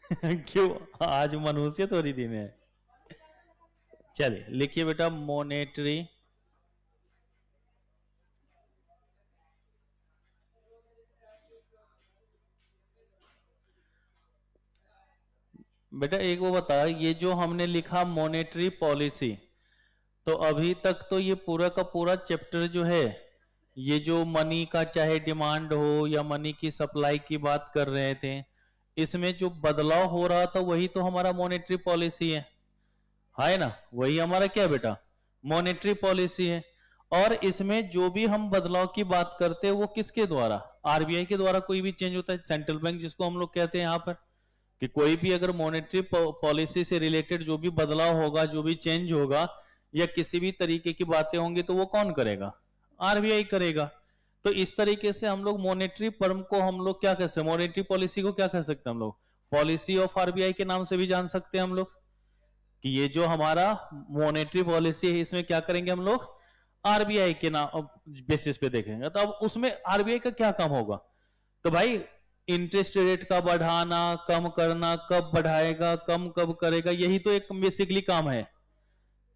क्यों, आज मनुष्य थोड़ी दिन है। चलिए लिखिए बेटा, मॉनेटरी बेटा एक वो बता, ये जो हमने लिखा मॉनेटरी पॉलिसी, तो अभी तक तो ये पूरा का पूरा चैप्टर जो है, ये जो मनी का चाहे डिमांड हो या मनी की सप्लाई की बात कर रहे थे, इसमें जो बदलाव हो रहा था वही तो हमारा मॉनेटरी पॉलिसी है ना? वही हमारा क्या बेटा, मॉनेटरी पॉलिसी है। और इसमें जो भी हम बदलाव की बात करते हैं वो किसके द्वारा, आरबीआई के द्वारा कोई भी चेंज होता है, सेंट्रल बैंक जिसको हम लोग कहते हैं यहाँ पर, कि कोई भी अगर मॉनेटरी पॉलिसी से रिलेटेड जो भी बदलाव होगा, जो भी चेंज होगा या किसी भी तरीके की बातें होंगी तो वो कौन करेगा, आरबीआई करेगा। तो इस तरीके से हम लोग मॉनेटरी फर्म को हम लोग क्या कह सकते हैं, मॉनेटरी पॉलिसी को क्या कह सकते हैं हम लोग, पॉलिसी ऑफ आरबीआई के नाम से भी जान सकते हैं हम लोग, कि ये जो हमारा मॉनेटरी पॉलिसी है इसमें क्या करेंगे हम लोग, आरबीआई के नाम बेसिस पे देखेंगे। तो अब उसमें आरबीआई का क्या काम होगा, तो भाई इंटरेस्ट रेट का बढ़ाना, कम करना, कब बढ़ाएगा, कम कब करेगा, यही तो एक बेसिकली काम है।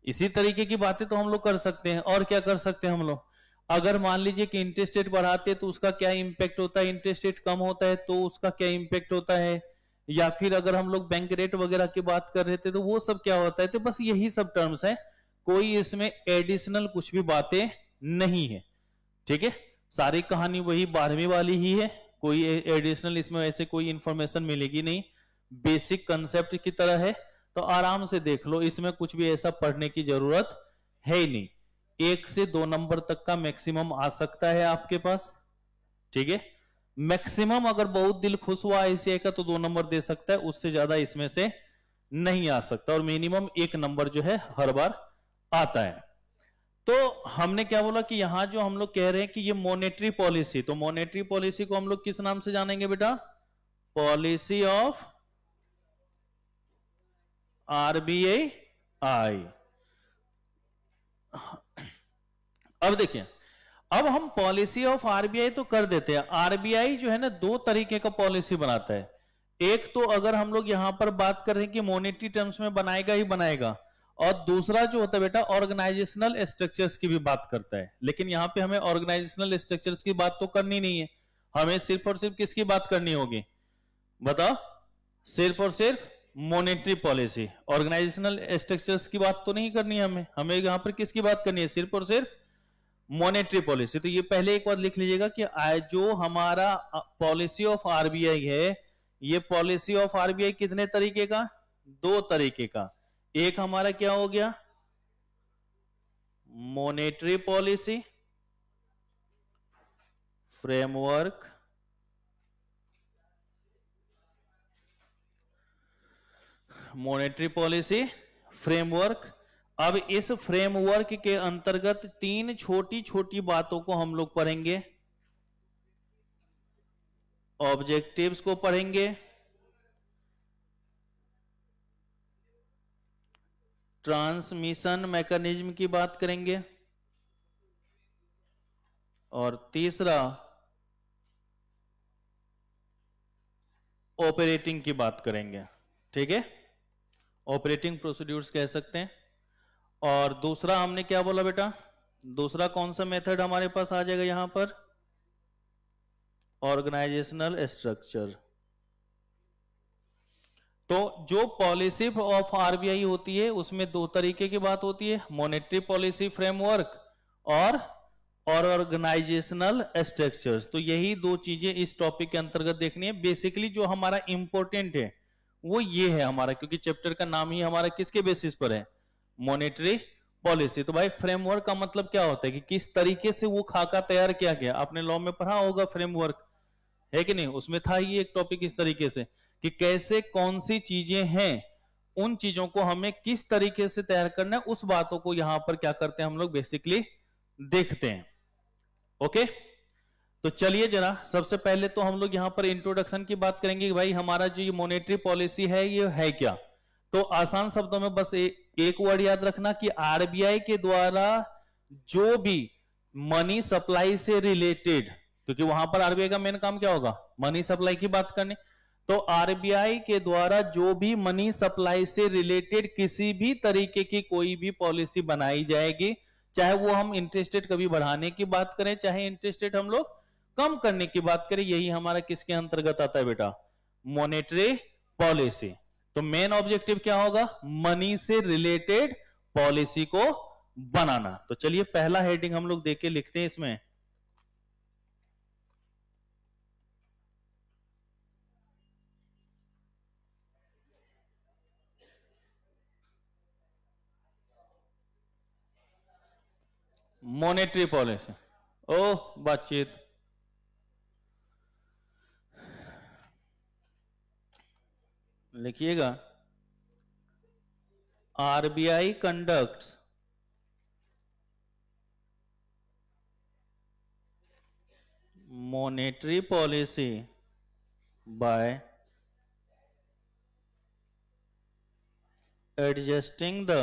इसी तरीके की बातें तो हम लोग कर सकते हैं। और क्या कर सकते हैं हम लोग, अगर मान लीजिए कि इंटरेस्ट रेट बढ़ाते हैं तो उसका क्या इंपैक्ट होता है, इंटरेस्ट रेट कम होता है तो उसका क्या इंपैक्ट होता है, या फिर अगर हम लोग बैंक रेट वगैरह की बात कर रहे थे तो वो सब क्या होता है। तो बस यही सब टर्म्स है, कोई इसमें एडिशनल कुछ भी बातें नहीं है। ठीक है, सारी कहानी वही 12वीं वाली ही है, कोई एडिशनल इसमें ऐसे कोई इंफॉर्मेशन मिलेगी नहीं, बेसिक कंसेप्ट की तरह है। तो आराम से देख लो, इसमें कुछ भी ऐसा पढ़ने की जरूरत है ही नहीं। 1 से 2 नंबर तक का मैक्सिमम आ सकता है आपके पास। ठीक है, मैक्सिमम अगर बहुत दिल खुश हुआ आईसीआई का तो 2 नंबर दे सकता है, उससे ज्यादा इसमें से नहीं आ सकता। और मिनिमम 1 नंबर जो है हर बार आता है। तो हमने क्या बोला कि यहां जो हम लोग कह रहे हैं कि ये मॉनेटरी पॉलिसी, तो मॉनेटरी पॉलिसी को हम लोग किस नाम से जानेंगे बेटा, पॉलिसी ऑफ आरबीआई। अब देखिए, अब हम पॉलिसी ऑफ आरबीआई तो कर देते हैं। आरबीआई जो है ना 2 तरीके का पॉलिसी बनाता है। एक तो अगर हम लोग यहां पर बात कर रहे हैं कि मॉनेटरी टर्म्स में बनाएगा ही बनाएगा, और दूसरा जो होता है बेटा ऑर्गेनाइजेशनल स्ट्रक्चर्स की भी बात करता है। लेकिन यहां पे हमें ऑर्गेनाइजेशनल स्ट्रक्चर्स की बात तो करनी नहीं है, हमें सिर्फ और सिर्फ किसकी बात करनी होगी, बताओ, सिर्फ और सिर्फ मॉनेटरी पॉलिसी। ऑर्गेनाइजेशनल स्ट्रक्चर्स की बात तो नहीं करनी है हमें यहां पर किसकी बात करनी है, सिर्फ और सिर्फ मॉनेटरी पॉलिसी। तो ये पहले एक बार लिख लीजिएगा कि जो हमारा पॉलिसी ऑफ आरबीआई है, ये पॉलिसी ऑफ आरबीआई कितने तरीके का, 2 तरीके का। एक हमारा क्या हो गया, monetary policy framework, monetary policy framework. अब इस फ्रेमवर्क के अंतर्गत 3 छोटी छोटी बातों को हम लोग पढ़ेंगे। ऑब्जेक्टिव्स को पढ़ेंगे, ट्रांसमिशन मैकेनिज्म की बात करेंगे, और तीसरा ऑपरेटिंग की बात करेंगे। ठीक है, ऑपरेटिंग प्रोसीड्यूर्स कह सकते हैं। और दूसरा हमने क्या बोला बेटा, दूसरा कौन सा मेथड हमारे पास आ जाएगा यहां पर, ऑर्गेनाइजेशनल स्ट्रक्चर। तो जो पॉलिसी ऑफ आरबीआई होती है उसमें 2 तरीके की बात होती है, मॉनेटरी पॉलिसी फ्रेमवर्क और ऑर्गेनाइजेशनल स्ट्रक्चर्स। तो यही 2 चीजें इस टॉपिक के अंतर्गत देखनी है। बेसिकली जो हमारा इंपॉर्टेंट है वो ये है हमारा, क्योंकि चैप्टर का नाम ही हमारा किसके बेसिस पर है, मॉनेटरी पॉलिसी। तो भाई फ्रेमवर्क का मतलब क्या होता है कि किस तरीके से वो खाका तैयार किया गया। आपने लॉ में पढ़ा होगा फ्रेमवर्क, है कि नहीं, उसमें था ही एक टॉपिक इस तरीके से कि कैसे कौन सी चीजें हैं, उन चीजों को हमें किस तरीके से तैयार करना है, उस बातों को यहां पर क्या करते हैं हम लोग बेसिकली देखते हैं। ओके, तो चलिए जरा सबसे पहले तो हम लोग यहां पर इंट्रोडक्शन की बात करेंगे कि भाई हमारा जो ये मॉनेटरी पॉलिसी है ये है क्या। तो आसान शब्दों में बस एक वर्ड याद रखना कि आरबीआई के द्वारा जो भी मनी सप्लाई से रिलेटेड, क्योंकि वहां पर आरबीआई का मेन काम क्या होगा, मनी सप्लाई की बात करनी। तो आरबीआई के द्वारा जो भी मनी सप्लाई से रिलेटेड किसी भी तरीके की कोई भी पॉलिसी बनाई जाएगी, चाहे वो हम इंटरेस्ट रेट कभी बढ़ाने की बात करें, चाहे इंटरेस्ट रेट हम लोग कम करने की बात करें, यही हमारा किसके अंतर्गत आता है बेटा? Monetary policy. तो मेन ऑब्जेक्टिव क्या होगा? मनी से रिलेटेड पॉलिसी को बनाना। तो चलिए पहला हेडिंग हम लोग देख के लिखते हैं इसमें। Monetary policy. ओह बातचीत, लिखिएगा, RBI conducts monetary policy by adjusting the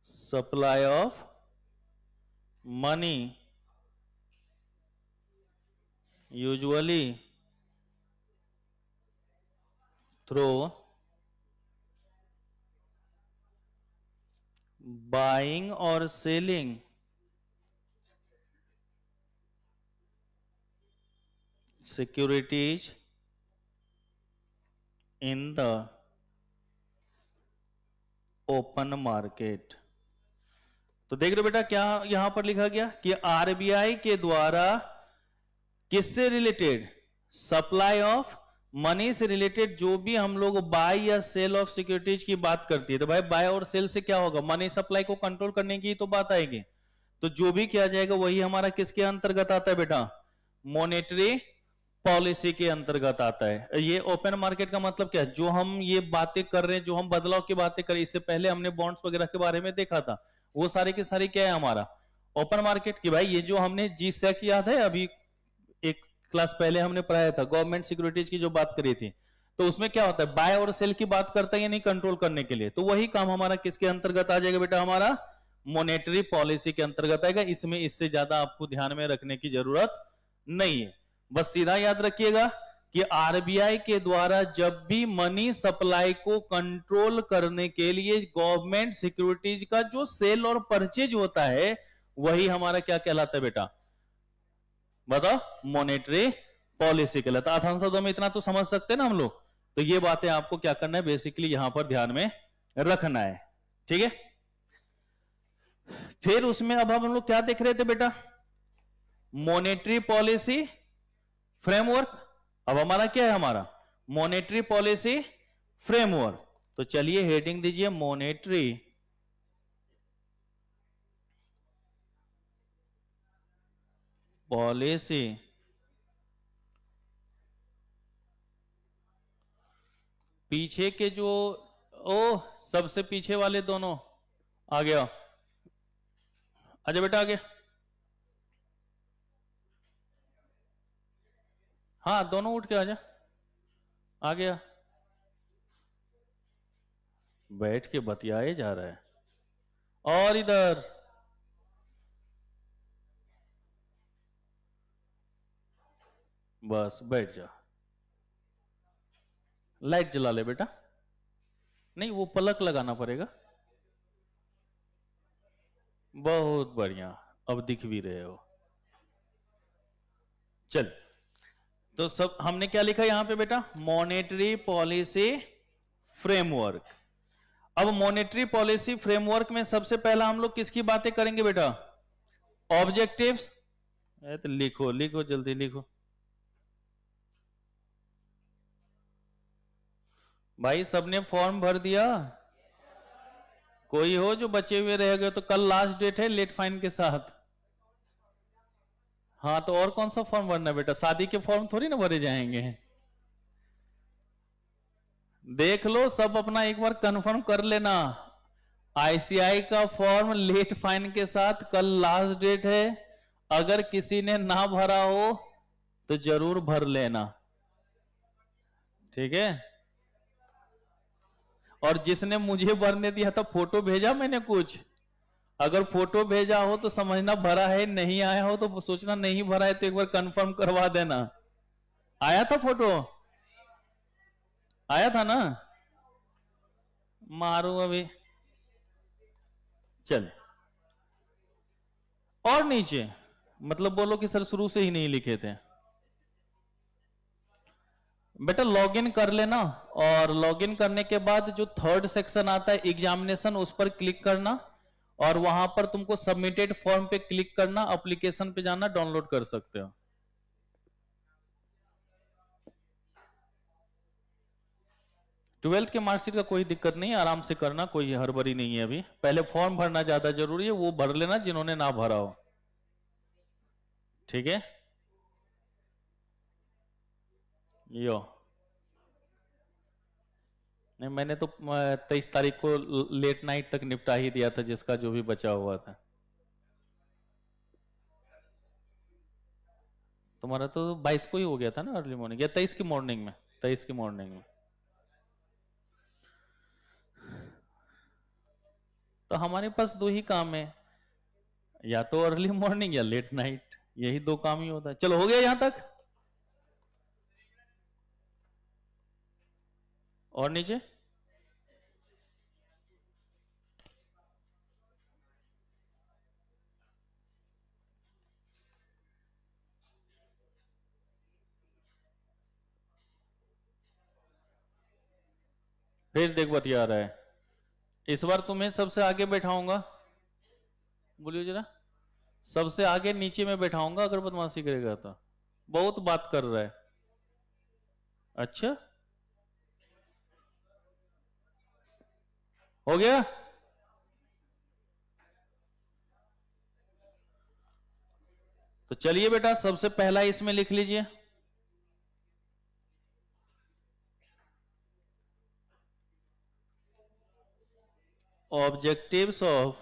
supply of money, usually through buying or selling securities in the open market. तो देख रहे हो बेटा क्या यहां पर लिखा गया कि आरबीआई के द्वारा किससे रिलेटेड? सप्लाई ऑफ मनी से रिलेटेड जो भी हम लोग बाय या सेल ऑफ सिक्योरिटीज की बात करती है, तो भाई बाय और सेल से क्या होगा? मनी सप्लाई को कंट्रोल करने की तो बात आएगी। तो जो भी किया जाएगा वही हमारा किसके अंतर्गत आता है बेटा? मॉनेटरी पॉलिसी के अंतर्गत आता है। ये ओपन मार्केट का मतलब क्या है? जो हम ये बातें कर रहे हैं, जो हम बदलाव की बातें कर रहे हैं, इससे पहले हमने बॉन्ड्स वगैरह के बारे में देखा था, वो सारे की सारी क्या है हमारा? ओपन मार्केट की। भाई ये जो हमने जी सेक याद है, अभी एक क्लास पहले हमने पढ़ाया था, गवर्नमेंट सिक्योरिटीज की जो बात करी थी, तो उसमें क्या होता है? बाय और सेल की बात करता है या नहीं कंट्रोल करने के लिए। तो वही काम हमारा किसके अंतर्गत आ जाएगा बेटा? हमारा मॉनेटरी पॉलिसी के अंतर्गत आएगा। इसमें इससे ज्यादा आपको ध्यान में रखने की जरूरत नहीं है। बस सीधा याद रखिएगा कि आरबीआई के द्वारा जब भी मनी सप्लाई को कंट्रोल करने के लिए गवर्नमेंट सिक्योरिटीज का जो सेल और परचेज होता है, वही हमारा क्या कहलाता है बेटा? बताओ, मॉनेटरी पॉलिसी कहलाता है। आसान शब्दों में इतना तो समझ सकते हैं ना हम लोग। तो ये बातें आपको क्या करना है? बेसिकली यहां पर ध्यान में रखना है। ठीक है, फिर उसमें अब हम लोग क्या देख रहे थे बेटा? Monetary policy framework. अब हमारा क्या है? हमारा मॉनेटरी पॉलिसी फ्रेमवर्क। तो चलिए हेडिंग दीजिए, मॉनेटरी पॉलिसी पीछे के जो सबसे पीछे वाले दोनों आ गया। आजा बेटा आगे। हाँ दोनों उठ के आजा, आ गया। बैठ के बतियाए जा रहा है। और इधर बस बैठ जा। लाइट जला ले बेटा। नहीं, वो पलक लगाना पड़ेगा। बहुत बढ़िया, अब दिख भी रहे हो। चल, तो सब हमने क्या लिखा यहां पे बेटा? Monetary policy framework. अब मॉनेटरी पॉलिसी फ्रेमवर्क में सबसे पहला हम लोग किसकी बातें करेंगे बेटा? ऑब्जेक्टिव्स। तो लिखो लिखो, जल्दी लिखो भाई। सबने फॉर्म भर दिया? कोई हो जो बचे हुए रह गए? तो कल लास्ट डेट है लेट फाइन के साथ। हाँ तो और कौन सा फॉर्म भरना है बेटा? शादी के फॉर्म थोड़ी ना भरे जाएंगे। देख लो, सब अपना एक बार कंफर्म कर लेना। आईसीआई का फॉर्म लेट फाइन के साथ कल लास्ट डेट है। अगर किसी ने ना भरा हो तो जरूर भर लेना, ठीक है? और जिसने मुझे भरने दिया था, फोटो भेजा मैंने कुछ? अगर फोटो भेजा हो तो समझना भरा है, नहीं आया हो तो सोचना नहीं भरा है, तो एक बार कंफर्म करवा देना। आया था फोटो, आया था ना? मारो अभी, चल। और नीचे मतलब बोलो कि सर शुरू से ही नहीं लिखे थे। बेटा लॉगिन कर लेना, और लॉगिन करने के बाद जो थर्ड सेक्शन आता है एग्जामिनेशन, उस पर क्लिक करना, और वहां पर तुमको सबमिटेड फॉर्म पे क्लिक करना, एप्लीकेशन पे जाना, डाउनलोड कर सकते हो। ट्वेल्थ के मार्कशीट का कोई दिक्कत नहीं है, आराम से करना, कोई हड़बड़ी नहीं है। अभी पहले फॉर्म भरना ज्यादा जरूरी है, वो भर लेना जिन्होंने ना भरा हो, ठीक है? यो नहीं, मैंने तो 23 तारीख को लेट नाइट तक निपटा ही दिया था जिसका जो भी बचा हुआ था। तुम्हारा तो 22 को ही हो गया था ना अर्ली मॉर्निंग, या 23 की मॉर्निंग में? 23 की मॉर्निंग में। तो हमारे पास दो ही काम है, या तो अर्ली मॉर्निंग या लेट नाइट, यही दो काम ही होता है। चलो हो गया यहां तक, और नीचे फिर देख बतिया रहा है। इस बार तुम्हें सबसे आगे बैठाऊंगा, बोलिए जरा, सबसे आगे नीचे में बैठाऊंगा अगर बदमाशी करेगा तो। बहुत बात कर रहा है। अच्छा, हो गया? तो चलिए बेटा, सबसे पहला इसमें लिख लीजिए, ऑब्जेक्टिव्स ऑफ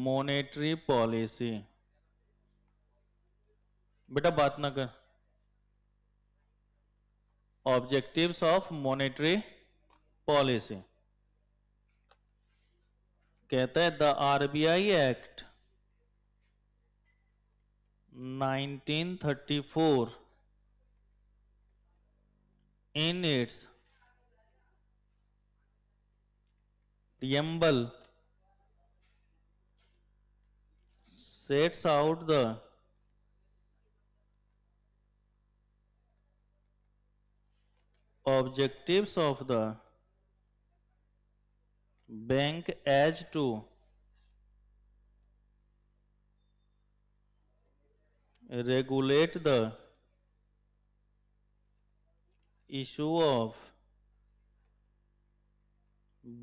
मॉनेटरी पॉलिसी। बेटा बात ना कर, ऑब्जेक्टिव्स ऑफ मॉनेटरी पॉलिसी कहता है the RBI Act 1934 in its preamble sets out the objectives of the bank as to regulate the issue of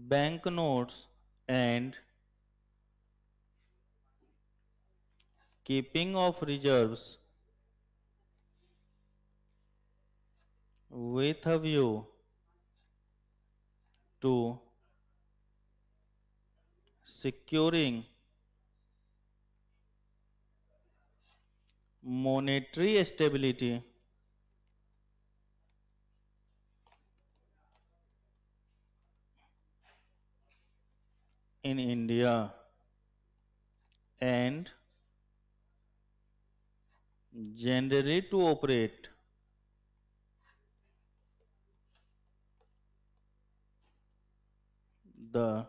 banknotes and keeping of reserves with a view to securing monetary stability in India and generally to operate the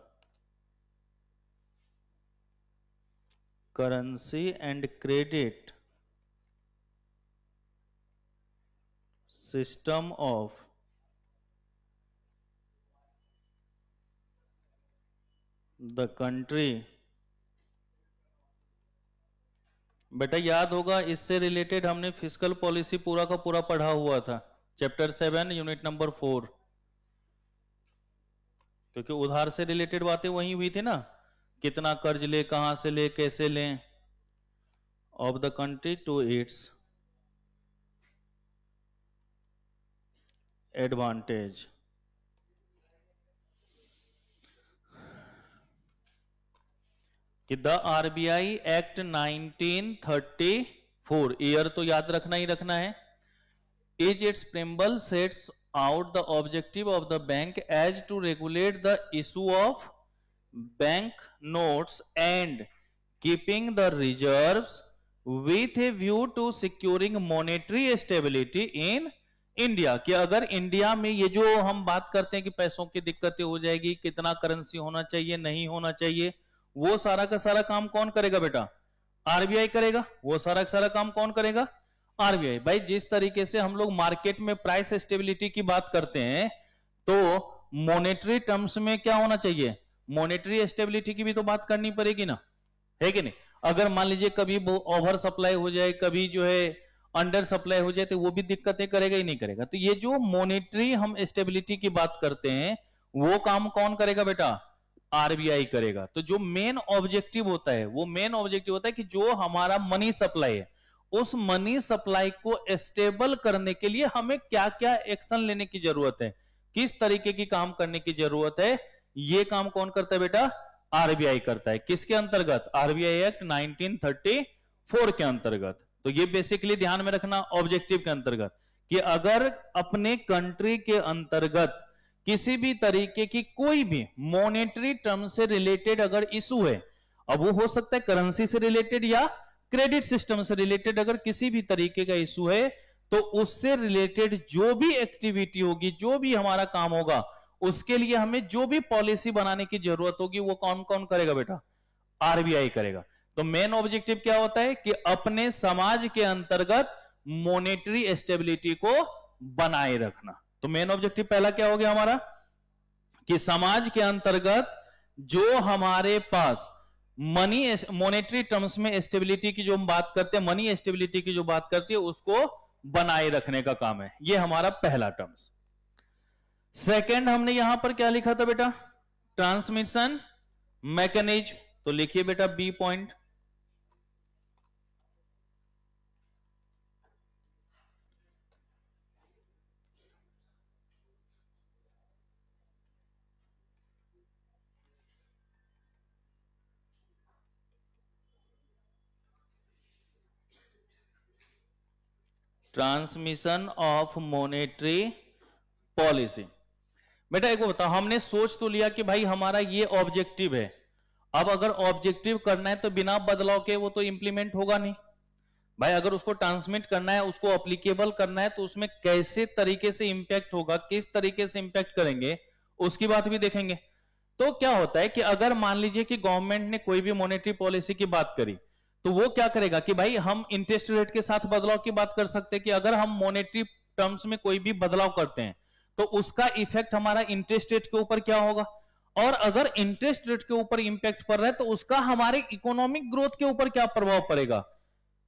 currency and credit system of the country। बेटा याद होगा, इससे related हमने fiscal policy पूरा का पूरा पढ़ा हुआ था, चैप्टर 7 यूनिट नंबर 4, क्योंकि उधार से रिलेटेड बातें वही हुई थी ना, कितना कर्ज ले, कहां से ले, कैसे लें, of the country to its advantage. कि द आरबीआई एक्ट 1934, ईयर तो याद रखना ही रखना है, is its preamble sets out the objective of the bank as to regulate the issue of bank notes and keeping the reserves with a view to securing monetary stability in India, कि अगर India में ये जो हम बात करते हैं कि पैसों की दिक्कतें हो जाएगी, कितना करेंसी होना चाहिए नहीं होना चाहिए, वो सारा का सारा काम कौन करेगा बेटा? आरबीआई करेगा। वो सारा का सारा काम कौन करेगा? आरबीआई। भाई जिस तरीके से हम लोग मार्केट में प्राइस स्टेबिलिटी की बात करते हैं, तो मॉनेटरी टर्म्स में क्या होना चाहिए? मॉनेटरी स्टेबिलिटी की भी तो बात करनी पड़ेगी ना, है कि नहीं? अगर मान लीजिए कभी ओवर सप्लाई हो जाए, कभी जो है अंडर सप्लाई हो जाए, तो वो भी दिक्कतें करेगा ही नहीं करेगा। तो ये जो मॉनेटरी हम स्टेबिलिटी की बात करते हैं, वो काम कौन करेगा बेटा? आरबीआई करेगा। तो जो मेन ऑब्जेक्टिव होता है, वो मेन ऑब्जेक्टिव होता है कि जो हमारा मनी सप्लाई है, उस मनी सप्लाई को स्टेबल करने के लिए हमें क्या क्या एक्शन लेने की जरूरत है, किस तरीके की काम करने की जरूरत है, ये काम कौन करता है बेटा? आरबीआई करता है। किसके अंतर्गत? आरबीआई एक्ट 1934 के अंतर्गत। तो ये बेसिकली ध्यान में रखना ऑब्जेक्टिव के अंतर्गत, कि अगर अपने कंट्री के अंतर्गत किसी भी तरीके की कोई भी मॉनेटरी टर्म से रिलेटेड अगर इशू है, अब वो हो सकता है करेंसी से रिलेटेड या क्रेडिट सिस्टम से रिलेटेड, अगर किसी भी तरीके का इशू है, तो उससे रिलेटेड जो भी एक्टिविटी होगी, जो भी हमारा काम होगा, उसके लिए हमें जो भी पॉलिसी बनाने की जरूरत होगी, वो कौन कौन करेगा बेटा? आरबीआई करेगा। तो मेन ऑब्जेक्टिव क्या होता है कि अपने समाज के अंतर्गत मॉनेटरी स्टेबिलिटी को बनाए रखना। तो मेन ऑब्जेक्टिव पहला क्या हो गया हमारा, कि समाज के अंतर्गत जो हमारे पास मनी मॉनेटरी टर्म्स में स्टेबिलिटी की जो हम बात करते हैं, मनी स्टेबिलिटी की जो बात करती है, उसको बनाए रखने का काम है। ये हमारा पहला टर्म्स। सेकंड हमने यहां पर क्या लिखा था बेटा? Transmission mechanism. तो लिखिए बेटा B point. Transmission of monetary policy. बेटा एक बताओ, हमने सोच तो लिया कि भाई हमारा ये ऑब्जेक्टिव है। अब अगर ऑब्जेक्टिव करना है तो बिना बदलाव के वो तो इंप्लीमेंट होगा नहीं। भाई अगर उसको ट्रांसमिट करना है, उसको अप्लीकेबल करना है, तो उसमें कैसे तरीके से इंपैक्ट होगा, किस तरीके से इंपैक्ट करेंगे, उसकी बात भी देखेंगे। तो क्या होता है कि अगर मान लीजिए कि गवर्नमेंट ने कोई भी मॉनेटरी पॉलिसी की बात करी, तो वो क्या करेगा कि भाई हम इंटरेस्ट रेट के साथ बदलाव की बात कर सकते हैं, कि अगर हम मॉनेटरी टर्म्स में कोई भी बदलाव करते हैं, तो उसका इफेक्ट हमारा इंटरेस्ट रेट के ऊपर क्या होगा, और अगर इंटरेस्ट रेट के ऊपर इंपैक्ट पड़ रहा है, तो उसका हमारे इकोनॉमिक ग्रोथ के ऊपर क्या प्रभाव पड़ेगा।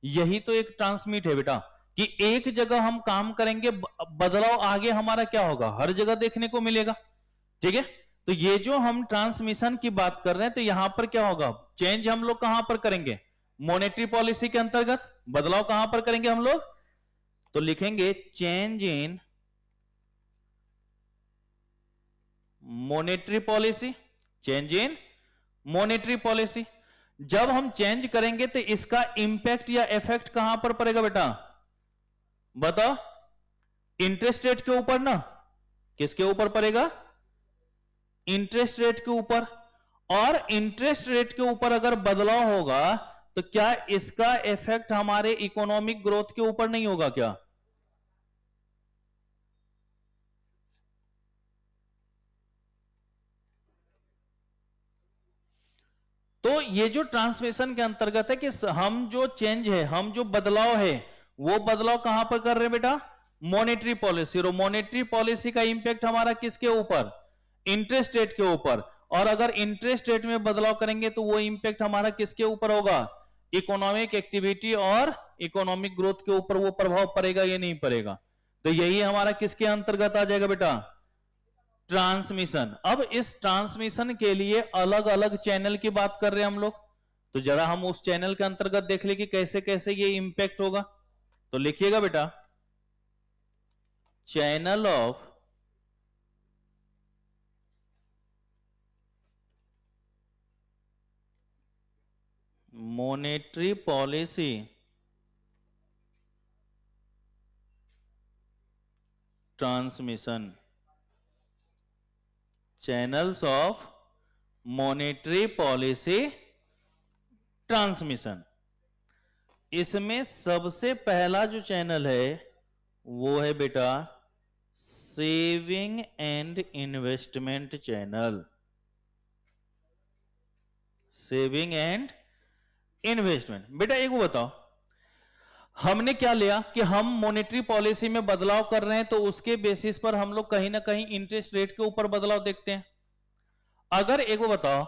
यही तो एक ट्रांसमिट है बेटा, कि एक जगह हम काम करेंगे, बदलाव आगे हमारा क्या होगा, हर जगह देखने को मिलेगा। ठीक है, तो ये जो हम ट्रांसमिशन की बात कर रहे हैं, तो यहां पर क्या होगा, चेंज हम लोग कहां पर करेंगे? मॉनेटरी पॉलिसी के अंतर्गत। बदलाव कहां पर करेंगे हम लोग? तो लिखेंगे change in monetary policy. Change in monetary policy. जब हम चेंज करेंगे तो इसका इंपैक्ट या इफेक्ट कहां पर पड़ेगा बेटा? बताओ। इंटरेस्ट रेट के ऊपर ना। किसके ऊपर पड़ेगा? इंटरेस्ट रेट के ऊपर। और इंटरेस्ट रेट के ऊपर अगर बदलाव होगा, तो क्या इसका इफेक्ट हमारे इकोनॉमिक ग्रोथ के ऊपर नहीं होगा क्या? तो ये जो ट्रांसमिशन के अंतर्गत है कि हम जो चेंज है, हम जो बदलाव है, वो बदलाव कहां पर कर रहे हैं बेटा? Monetary policy. और मॉनेटरी पॉलिसी का इंपैक्ट हमारा किसके ऊपर? इंटरेस्ट रेट के ऊपर। और अगर इंटरेस्ट रेट में बदलाव करेंगे तो वो इंपैक्ट हमारा किसके ऊपर होगा? इकोनॉमिक एक्टिविटी और इकोनॉमिक ग्रोथ के ऊपर वो प्रभाव पड़ेगा या नहीं पड़ेगा? तो यही हमारा किसके अंतर्गत आ जाएगा बेटा? ट्रांसमिशन। अब इस ट्रांसमिशन के लिए अलग अलग चैनल की बात कर रहे हैं हम लोग, तो जरा हम उस चैनल के अंतर्गत देख ले कि कैसे कैसे ये इंपैक्ट होगा। तो लिखिएगा बेटा, channel of monetary policy transmission. Channels of monetary policy transmission. इसमें सबसे पहला जो चैनल है वो है बेटा saving and investment channel. Saving and investment. बेटा एक वो बताओ, हमने क्या लिया कि हम मॉनेटरी पॉलिसी में बदलाव कर रहे हैं, तो उसके बेसिस पर हम लोग कहीं ना कहीं इंटरेस्ट रेट के ऊपर बदलाव देखते हैं। अगर एक वो बताओ,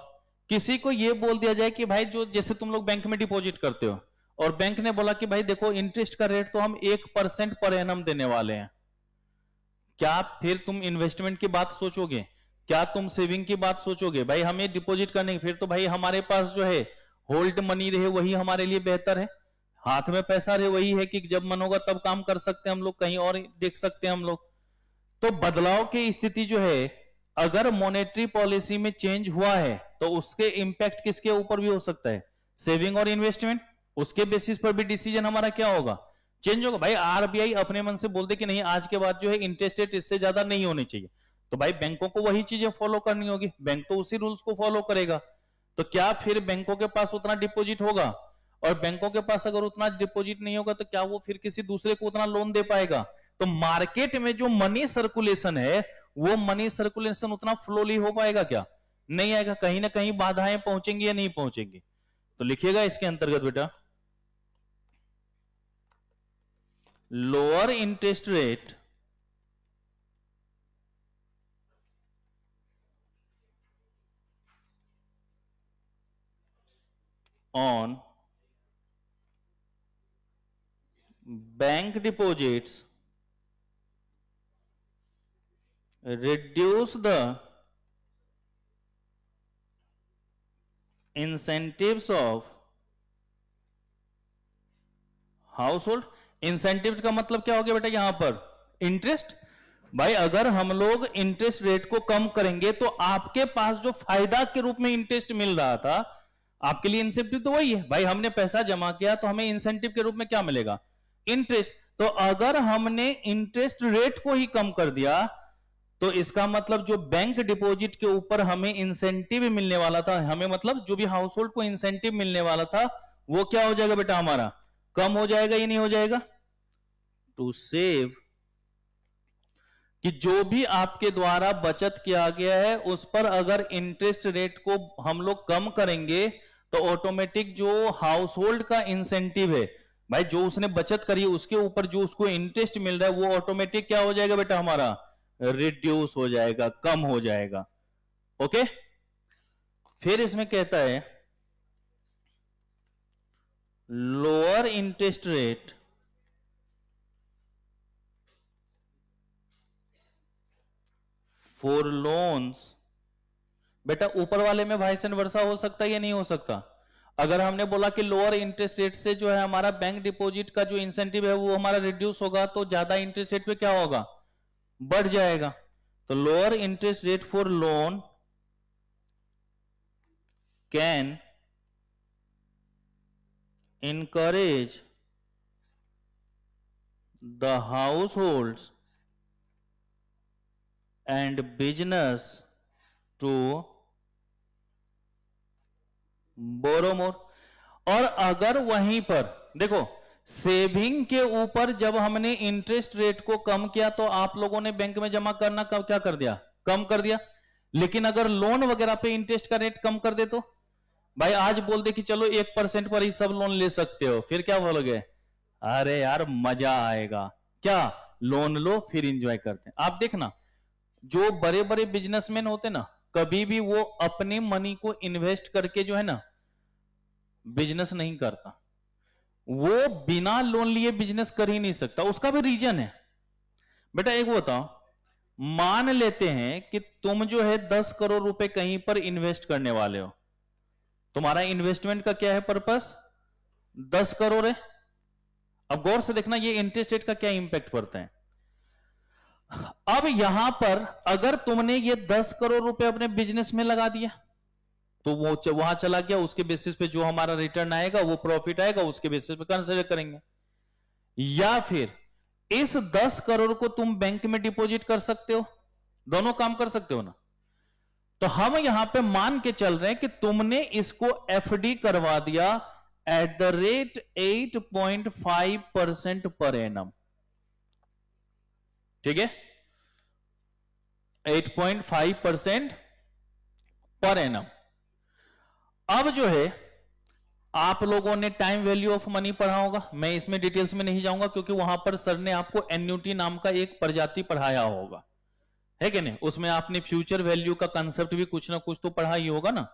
किसी को यह बोल दिया जाए कि भाई जो जैसे तुम लोग बैंक में डिपॉजिट करते हो और बैंक ने बोला कि भाई देखो इंटरेस्ट का रेट तो हम 1% पर एनम देने वाले हैं, क्या फिर तुम इन्वेस्टमेंट की बात सोचोगे? क्या तुम सेविंग की बात सोचोगे? भाई हमें डिपॉजिट करने, फिर तो भाई हमारे पास जो है होल्ड मनी रहे वही हमारे लिए बेहतर है, हाथ में पैसा रहे वही है कि जब मन होगा तब काम कर सकते हैं हम लोग, कहीं और देख सकते हैं हम लोग। तो बदलाव की स्थिति जो है, अगर मॉनेटरी पॉलिसी में चेंज हुआ है तो उसके इंपैक्ट किसके ऊपर भी हो सकता है? सेविंग और इन्वेस्टमेंट। उसके बेसिस पर भी डिसीजन हमारा क्या होगा? चेंज होगा। भाई आरबीआई अपने मन से बोल दे कि नहीं आज के बाद जो है इंटरेस्ट रेट इससे ज्यादा नहीं होनी चाहिए, तो भाई बैंकों को वही चीजें फॉलो करनी होगी, बैंक तो उसी रूल्स को फॉलो करेगा। तो क्या फिर बैंकों के पास उतना डिपॉजिट होगा? और बैंकों के पास अगर उतना डिपॉजिट नहीं होगा तो क्या वो फिर किसी दूसरे को उतना लोन दे पाएगा? तो मार्केट में जो मनी सर्कुलेशन है वो मनी सर्कुलेशन उतना फ्लोली हो पाएगा क्या? नहीं आएगा, कहीं ना कहीं बाधाएं पहुंचेंगी या नहीं पहुंचेंगी। तो लिखिएगा इसके अंतर्गत बेटा, lower interest rate on bank deposits reduce the incentives of household। Incentive का मतलब क्या हो गया बेटा यहां पर? इंटरेस्ट। भाई अगर हम लोग इंटरेस्ट रेट को कम करेंगे तो आपके पास जो फायदा के रूप में इंटरेस्ट मिल रहा था, आपके लिए इंसेंटिव तो वही है। भाई हमने पैसा जमा किया तो हमें इंसेंटिव के रूप में क्या मिलेगा? इंटरेस्ट। तो अगर हमने इंटरेस्ट रेट को ही कम कर दिया तो इसका मतलब जो बैंक डिपॉजिट के ऊपर हमें इंसेंटिव मिलने वाला था, हमें मतलब जो भी हाउस होल्ड को इंसेंटिव मिलने वाला था, वो क्या हो जाएगा बेटा? हमारा कम हो जाएगा या नहीं हो जाएगा? टू सेव, कि जो भी आपके द्वारा बचत किया गया है उस पर अगर इंटरेस्ट रेट को हम लोग कम करेंगे तो ऑटोमेटिक जो हाउस होल्ड का इंसेंटिव है, भाई जो उसने बचत करी उसके ऊपर जो उसको इंटरेस्ट मिल रहा है वो ऑटोमेटिक क्या हो जाएगा बेटा? हमारा रिड्यूस हो जाएगा, कम हो जाएगा। ओके। फिर इसमें कहता है lower interest rate for loans. बेटा ऊपर वाले में वाइस एंड वर्सा हो सकता है या नहीं हो सकता? अगर हमने बोला कि लोअर इंटरेस्ट रेट से जो है हमारा बैंक डिपॉजिट का जो इंसेंटिव है वो हमारा रिड्यूस होगा, तो ज्यादा इंटरेस्ट रेट पे क्या होगा? बढ़ जाएगा। तो lower interest rate for loan can encourage the households and business to borrow more। और अगर वहीं पर देखो सेविंग के ऊपर जब हमने इंटरेस्ट रेट को कम किया तो आप लोगों ने बैंक में जमा करना क्या कर दिया? कम कर दिया। लेकिन अगर लोन वगैरह पे इंटरेस्ट का रेट कम कर दे तो भाई आज बोल दे कि चलो 1% पर ही सब लोन ले सकते हो, फिर क्या बोलोगे? अरे यार मजा आएगा। क्या? लोन लो फिर एंजॉय करते हैं। आप देखना जो बड़े बड़े बिजनेसमैन होते ना, कभी भी वो अपने मनी को इन्वेस्ट करके जो है ना बिजनेस नहीं करता। वो बिना लोन लिए बिजनेस कर ही नहीं सकता। उसका भी रीजन है। बेटा एक बताओ, मान लेते हैं कि तुम जो है 10 करोड़ रुपए कहीं पर इन्वेस्ट करने वाले हो, तुम्हारा इन्वेस्टमेंट का क्या है पर्पस? 10 करोड़ है। अब गौर से देखना ये इंटरेस्ट रेट का क्या इंपैक्ट पड़ता है। अब यहां पर अगर तुमने ये 10 करोड़ रुपए अपने बिजनेस में लगा दिया तो वो वहां चला गया, उसके बेसिस पे जो हमारा रिटर्न आएगा वो प्रॉफिट आएगा, उसके बेसिस पे कंसिडर करेंगे। या फिर इस 10 करोड़ को तुम बैंक में डिपॉजिट कर सकते हो, दोनों काम कर सकते हो ना। तो हम यहां पे मान के चल रहे हैं कि तुमने इसको एफडी करवा दिया at the rate 8.5% per annum. ठीक है, 8.5% पर एनम। अब जो है आप लोगों ने टाइम वैल्यू ऑफ मनी पढ़ा होगा, मैं इसमें डिटेल्स में नहीं जाऊंगा क्योंकि वहां पर सर ने आपको एन्युटी नाम का एक प्रजाति पढ़ाया होगा, है कि नहीं? उसमें आपने फ्यूचर वैल्यू का कंसेप्ट भी कुछ ना कुछ तो पढ़ा ही होगा ना।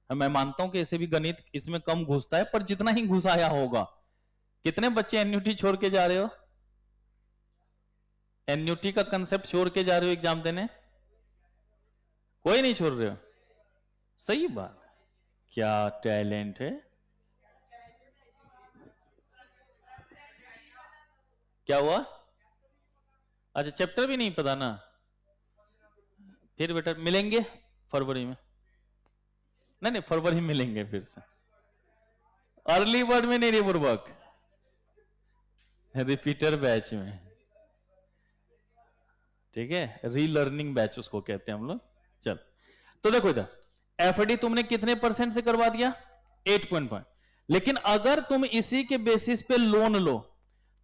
मैं मानता हूं कि ऐसे भी गणित इसमें कम घुसता है, पर जितना ही घुसाया होगा। कितने बच्चे एन्युटी छोड़ के जा रहे हो? एन्युटी का कंसेप्ट छोड़ के जा रहे हो एग्जाम देने? कोई नहीं छोड़ रहे हो? सही बात, क्या टैलेंट है। क्या हुआ? अच्छा, चैप्टर भी नहीं पता ना? फिर बेटा मिलेंगे फरवरी में। नहीं, फरवरी में मिलेंगे फिर से। अर्ली बर्ड में नहीं, रिपूर्वक रिपीटर बैच में। ठीक है, रीलर्निंग बैच उसको कहते हैं हम लोग। चल, तो देखो इधर एफडी तुमने कितने परसेंट से करवा दिया? 8.5। लेकिन अगर तुम इसी के बेसिस पे लोन लो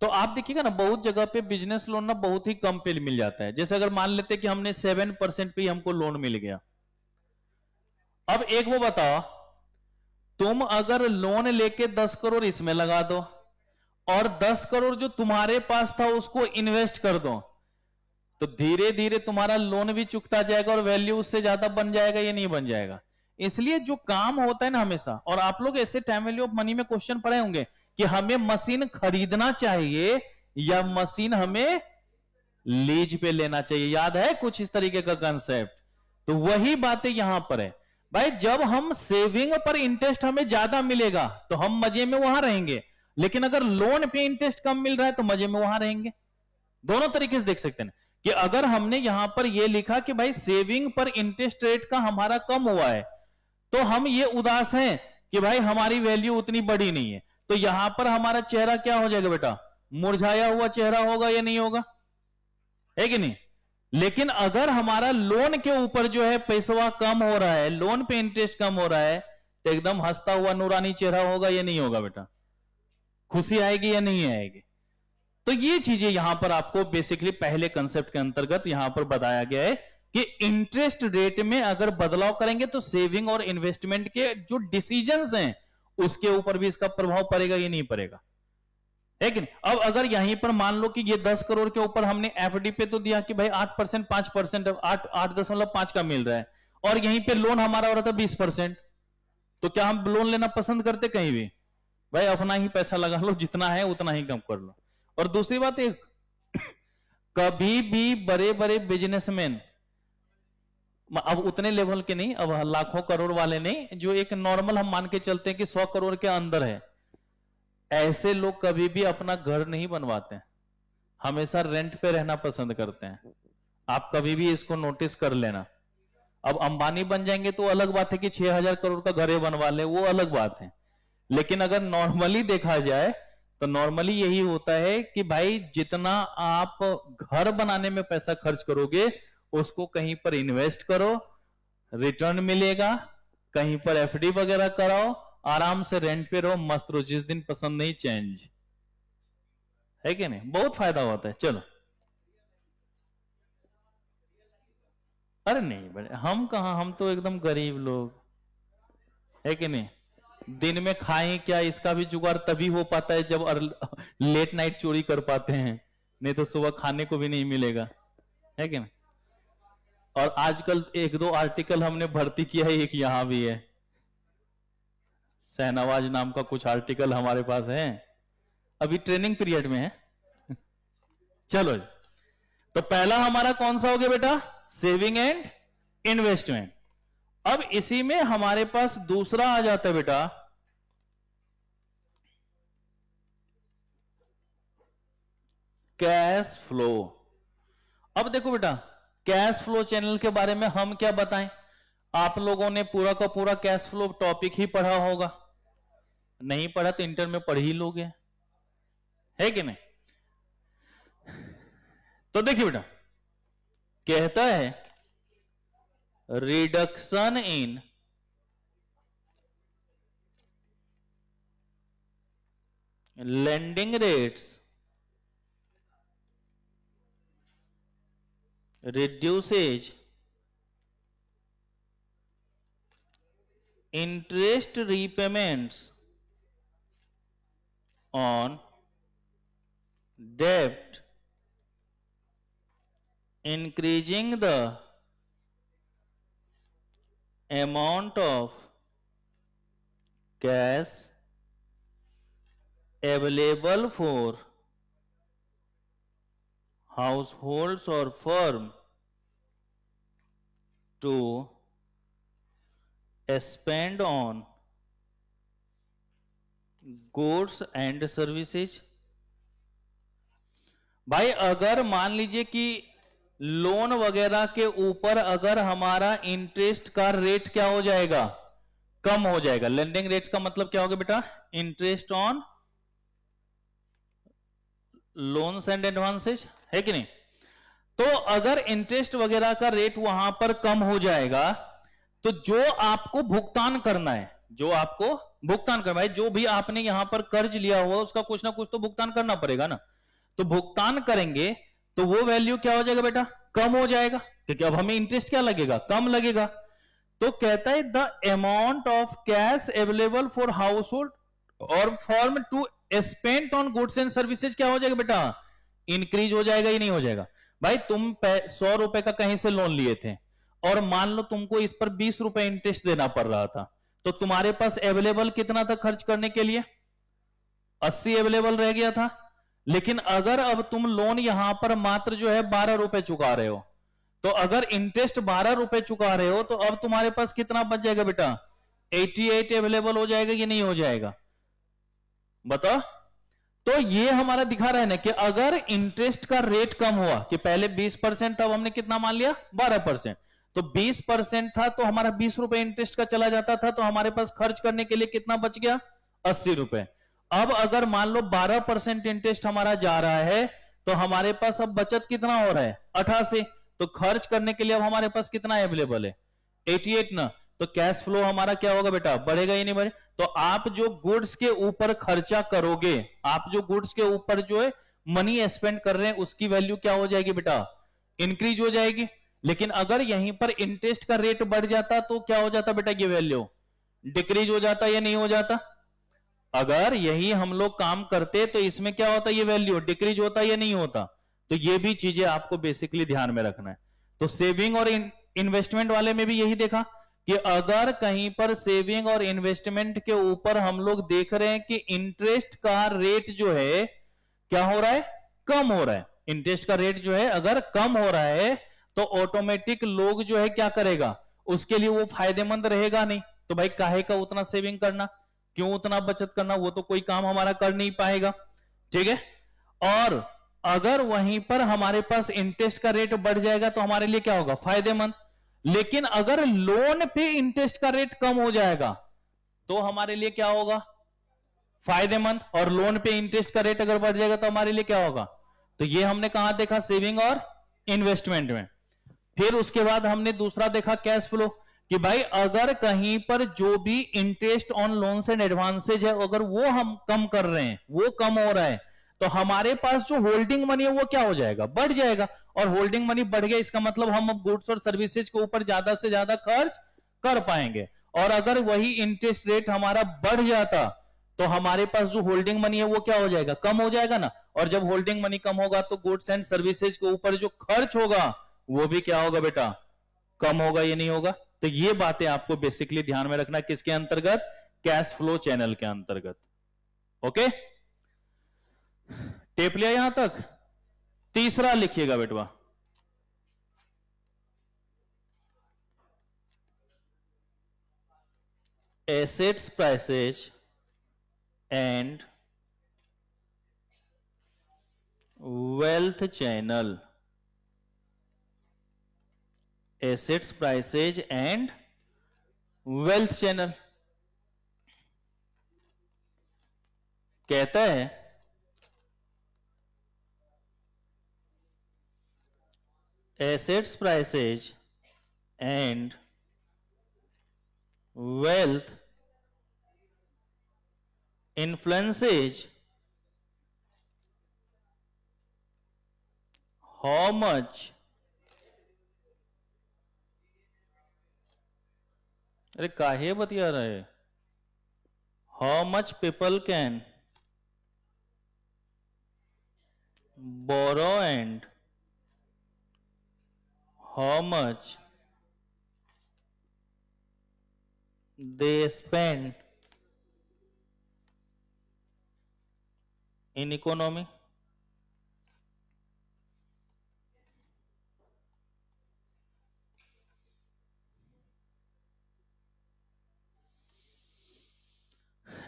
तो आप देखिएगा ना, बहुत जगह पे बिजनेस लोन ना बहुत ही कम पे मिल जाता है। जैसे अगर मान लेते कि हमने 7% पे ही हमको लोन मिल गया। अब एक वो बताओ, तुम अगर लोन लेके 10 करोड़ इसमें लगा दो और 10 करोड़ जो तुम्हारे पास था उसको इन्वेस्ट कर दो, तो धीरे धीरे तुम्हारा लोन भी चुकता जाएगा और वैल्यू उससे ज्यादा बन जाएगा या नहीं बन जाएगा? इसलिए जो काम होता है ना हमेशा, और आप लोग ऐसे टाइम वैल्यू ऑफ मनी में क्वेश्चन पढ़े होंगे कि हमें मशीन खरीदना चाहिए या मशीन हमें लीज पे लेना चाहिए, याद है कुछ इस तरीके का कंसेप्ट? तो वही बातें यहां पर है भाई। जब हम सेविंग पर इंटरेस्ट हमें ज्यादा मिलेगा तो हम मजे में वहां रहेंगे, लेकिन अगर लोन पे इंटरेस्ट कम मिल रहा है तो मजे में वहां रहेंगे। दोनों तरीके से देख सकते हैं कि अगर हमने यहां पर यह लिखा कि भाई सेविंग पर इंटरेस्ट रेट का हमारा कम हुआ है तो हम ये उदास हैं कि भाई हमारी वैल्यू उतनी बड़ी नहीं है, तो यहां पर हमारा चेहरा क्या हो जाएगा बेटा? मुरझाया हुआ चेहरा होगा या नहीं होगा? है कि नहीं? लेकिन अगर हमारा लोन के ऊपर जो है पैसा कम हो रहा है, लोन पे इंटरेस्ट कम हो रहा है, तो एकदम हंसता हुआ नूरानी चेहरा होगा या नहीं होगा बेटा? खुशी आएगी या नहीं आएगी? तो ये चीजें यहां पर आपको बेसिकली पहले कंसेप्ट के अंतर्गत यहां पर बताया गया है कि इंटरेस्ट रेट में अगर बदलाव करेंगे तो सेविंग और इन्वेस्टमेंट के जो डिसीजंस हैं उसके ऊपर भी इसका प्रभाव पड़ेगा या नहीं पड़ेगा, है कि नहीं? अब अगर यहीं पर मान लो कि ये 10 करोड़ के ऊपर हमने एफडी पे तो दिया कि भाई 8%, 5%, 8.5 का मिल रहा है, और यहीं पे लोन हमारा हो रहा था 20%, तो क्या हम लोन लेना पसंद करते? कहीं भी भाई अपना ही पैसा लगा लो, जितना है उतना ही कम कर लो। और दूसरी बात, एक कभी भी बड़े बड़े बिजनेसमैन, अब उतने लेवल के नहीं, अब लाखों करोड़ वाले नहीं, जो एक नॉर्मल हम मान के चलते हैं कि 100 करोड़ के अंदर है, ऐसे लोग कभी भी अपना घर नहीं बनवाते हैं, हमेशा रेंट पे रहना पसंद करते हैं। आप कभी भी इसको नोटिस कर लेना। अब अंबानी बन जाएंगे तो अलग बात है कि 6,000 करोड़ का घर बनवा ले, वो अलग बात है। लेकिन अगर नॉर्मली देखा जाए तो नॉर्मली यही होता है कि भाई जितना आप घर बनाने में पैसा खर्च करोगे उसको कहीं पर इन्वेस्ट करो, रिटर्न मिलेगा, कहीं पर एफडी वगैरह कराओ, आराम से रेंट पे रहो, मस्त रहो, जिस दिन पसंद नहीं चेंज, है कि नहीं? बहुत फायदा होता है। चलो, अरे नहीं बड़े हम कहां, हम तो एकदम गरीब लोग, है कि नहीं? दिन में खाएं क्या इसका भी जुगाड़ तभी हो पाता है जब लेट नाइट चोरी कर पाते हैं, नहीं तो सुबह खाने को भी नहीं मिलेगा, है कि नहीं? और आजकल एक दो आर्टिकल हमने भर्ती किया है, एक यहां भी है, शहनवाज नाम का कुछ आर्टिकल हमारे पास है, अभी ट्रेनिंग पीरियड में है। चलो, तो पहला हमारा कौन सा हो गया बेटा? Saving and investment. अब इसी में हमारे पास दूसरा आ जाता है बेटा कैश फ्लो। अब देखो बेटा, कैश फ्लो चैनल के बारे में हम क्या बताएं? आप लोगों ने पूरा का पूरा कैश फ्लो टॉपिक ही पढ़ा होगा, नहीं पढ़ा तो इंटर में पढ़ ही लोगे, है कि नहीं? तो देखिए बेटा, कहता है reduction in lending rates reduces interest repayments on debt, increasing the amount of cash available for households or firm to spend on goods and services. भाई अगर मान लीजिए कि लोन वगैरह के ऊपर अगर हमारा इंटरेस्ट का रेट क्या हो जाएगा, कम हो जाएगा। लेंडिंग रेट का मतलब क्या होगा बेटा, interest on loans and advances, है कि नहीं। तो अगर इंटरेस्ट वगैरह का रेट वहां पर कम हो जाएगा तो जो आपको भुगतान करना है, जो आपको भुगतान करना है, जो भी आपने यहां पर कर्ज लिया हुआ उसका कुछ ना कुछ तो भुगतान करना पड़ेगा ना। तो भुगतान करेंगे तो वो वैल्यू क्या हो जाएगा बेटा, कम हो जाएगा, क्योंकि अब हमें इंटरेस्ट क्या लगेगा, कम लगेगा। तो कहता है the amount of cash available for house hold और firm to spend on goods and services क्या हो जाएगा बेटा, इंक्रीज हो जाएगा या नहीं हो जाएगा। भाई तुम 100 रुपए का कहीं से लोन लिए थे और मान लो तुमको इस पर 20 रुपए इंटरेस्ट देना पड़ रहा था, तो तुम्हारे पास अवेलेबल कितना था खर्च करने के लिए, 80 अवेलेबल रह गया था। लेकिन अगर अब तुम लोन यहां पर मात्र जो है 12 रुपए चुका रहे हो, तो अगर इंटरेस्ट 12 रुपए चुका रहे हो तो अब तुम्हारे पास कितना बच जाएगा बेटा, 88 अवेलेबल हो जाएगा कि नहीं हो जाएगा, बताओ। तो ये हमारा दिखा रहा है ना कि अगर इंटरेस्ट का रेट कम हुआ, कि पहले 20% था, अब हमने कितना मान लिया 12%, तो 20% था तो हमारा 20 रुपए इंटरेस्ट का चला जाता था, तो हमारे पास खर्च करने के लिए कितना बच गया, 80 रुपए। अब अगर मान लो 12% इंटरेस्ट हमारा जा रहा है तो हमारे पास अब बचत कितना हो रहा है, 88। तो खर्च करने के लिए अब हमारे पास कितना अवेलेबल है, 88 ना। तो कैश फ्लो हमारा क्या होगा बेटा, बढ़ेगा या नहीं बढ़े। तो आप जो गुड्स के ऊपर खर्चा करोगे, आप जो गुड्स के ऊपर जो है मनी स्पेंड कर रहे हैं उसकी वैल्यू क्या हो जाएगी बेटा, इंक्रीज हो जाएगी। लेकिन अगर यहीं पर इंटरेस्ट का रेट बढ़ जाता तो क्या हो जाता बेटा, ये वैल्यू डिक्रीज हो जाता या नहीं हो जाता। अगर यही हम लोग काम करते तो इसमें क्या होता, ये वैल्यू डिक्रीज होता या नहीं होता। तो ये भी चीजें आपको बेसिकली ध्यान में रखना है। तो सेविंग और इन्वेस्टमेंट वाले में भी यही देखा कि अगर कहीं पर सेविंग और इन्वेस्टमेंट के ऊपर हम लोग देख रहे हैं कि इंटरेस्ट का रेट जो है क्या हो रहा है, कम हो रहा है। इंटरेस्ट का रेट जो है अगर कम हो रहा है तो ऑटोमेटिक लोग जो है क्या करेगा, उसके लिए वो फायदेमंद रहेगा नहीं। तो भाई काहे का उतना सेविंग करना, क्यों उतना बचत करना, वो तो कोई काम हमारा कर नहीं पाएगा, ठीक है। और अगर वहीं पर हमारे पास इंटरेस्ट का रेट बढ़ जाएगा तो हमारे लिए क्या होगा, फायदेमंद। लेकिन अगर लोन पे इंटरेस्ट का रेट कम हो जाएगा तो हमारे लिए क्या होगा, फायदेमंद। और लोन पे इंटरेस्ट का रेट अगर बढ़ जाएगा तो हमारे लिए क्या होगा। तो ये हमने कहां देखा, सेविंग और इन्वेस्टमेंट में। फिर उसके बाद हमने दूसरा देखा कैश फ्लो, कि भाई अगर कहीं पर जो भी interest on loans and advances है अगर वो हम कम कर रहे हैं, वो कम हो रहा है, तो हमारे पास जो होल्डिंग मनी है वो क्या हो जाएगा, बढ़ जाएगा। और होल्डिंग मनी बढ़ गया इसका मतलब हम अब गुड्स और सर्विसेज के ऊपर ज्यादा से ज्यादा खर्च कर पाएंगे। और अगर वही इंटरेस्ट रेट हमारा बढ़ जाता तो हमारे पास जो होल्डिंग मनी है वो क्या हो जाएगा, कम हो जाएगा ना। और जब होल्डिंग मनी कम होगा तो गुड्स एंड सर्विसेज के ऊपर जो खर्च होगा वो भी क्या होगा बेटा, कम होगा या नहीं होगा। तो ये बातें आपको बेसिकली ध्यान में रखना, किसके अंतर्गत, कैश फ्लो चैनल के अंतर्गत। ओके, टेप लिया यहां तक। तीसरा लिखिएगा बेटवा, assets prices and wealth channel. Assets prices and wealth channel कहता है assets prices and wealth influences how much, अरे काहे बतिया रहे, how much people can borrow and how much they spend in economy.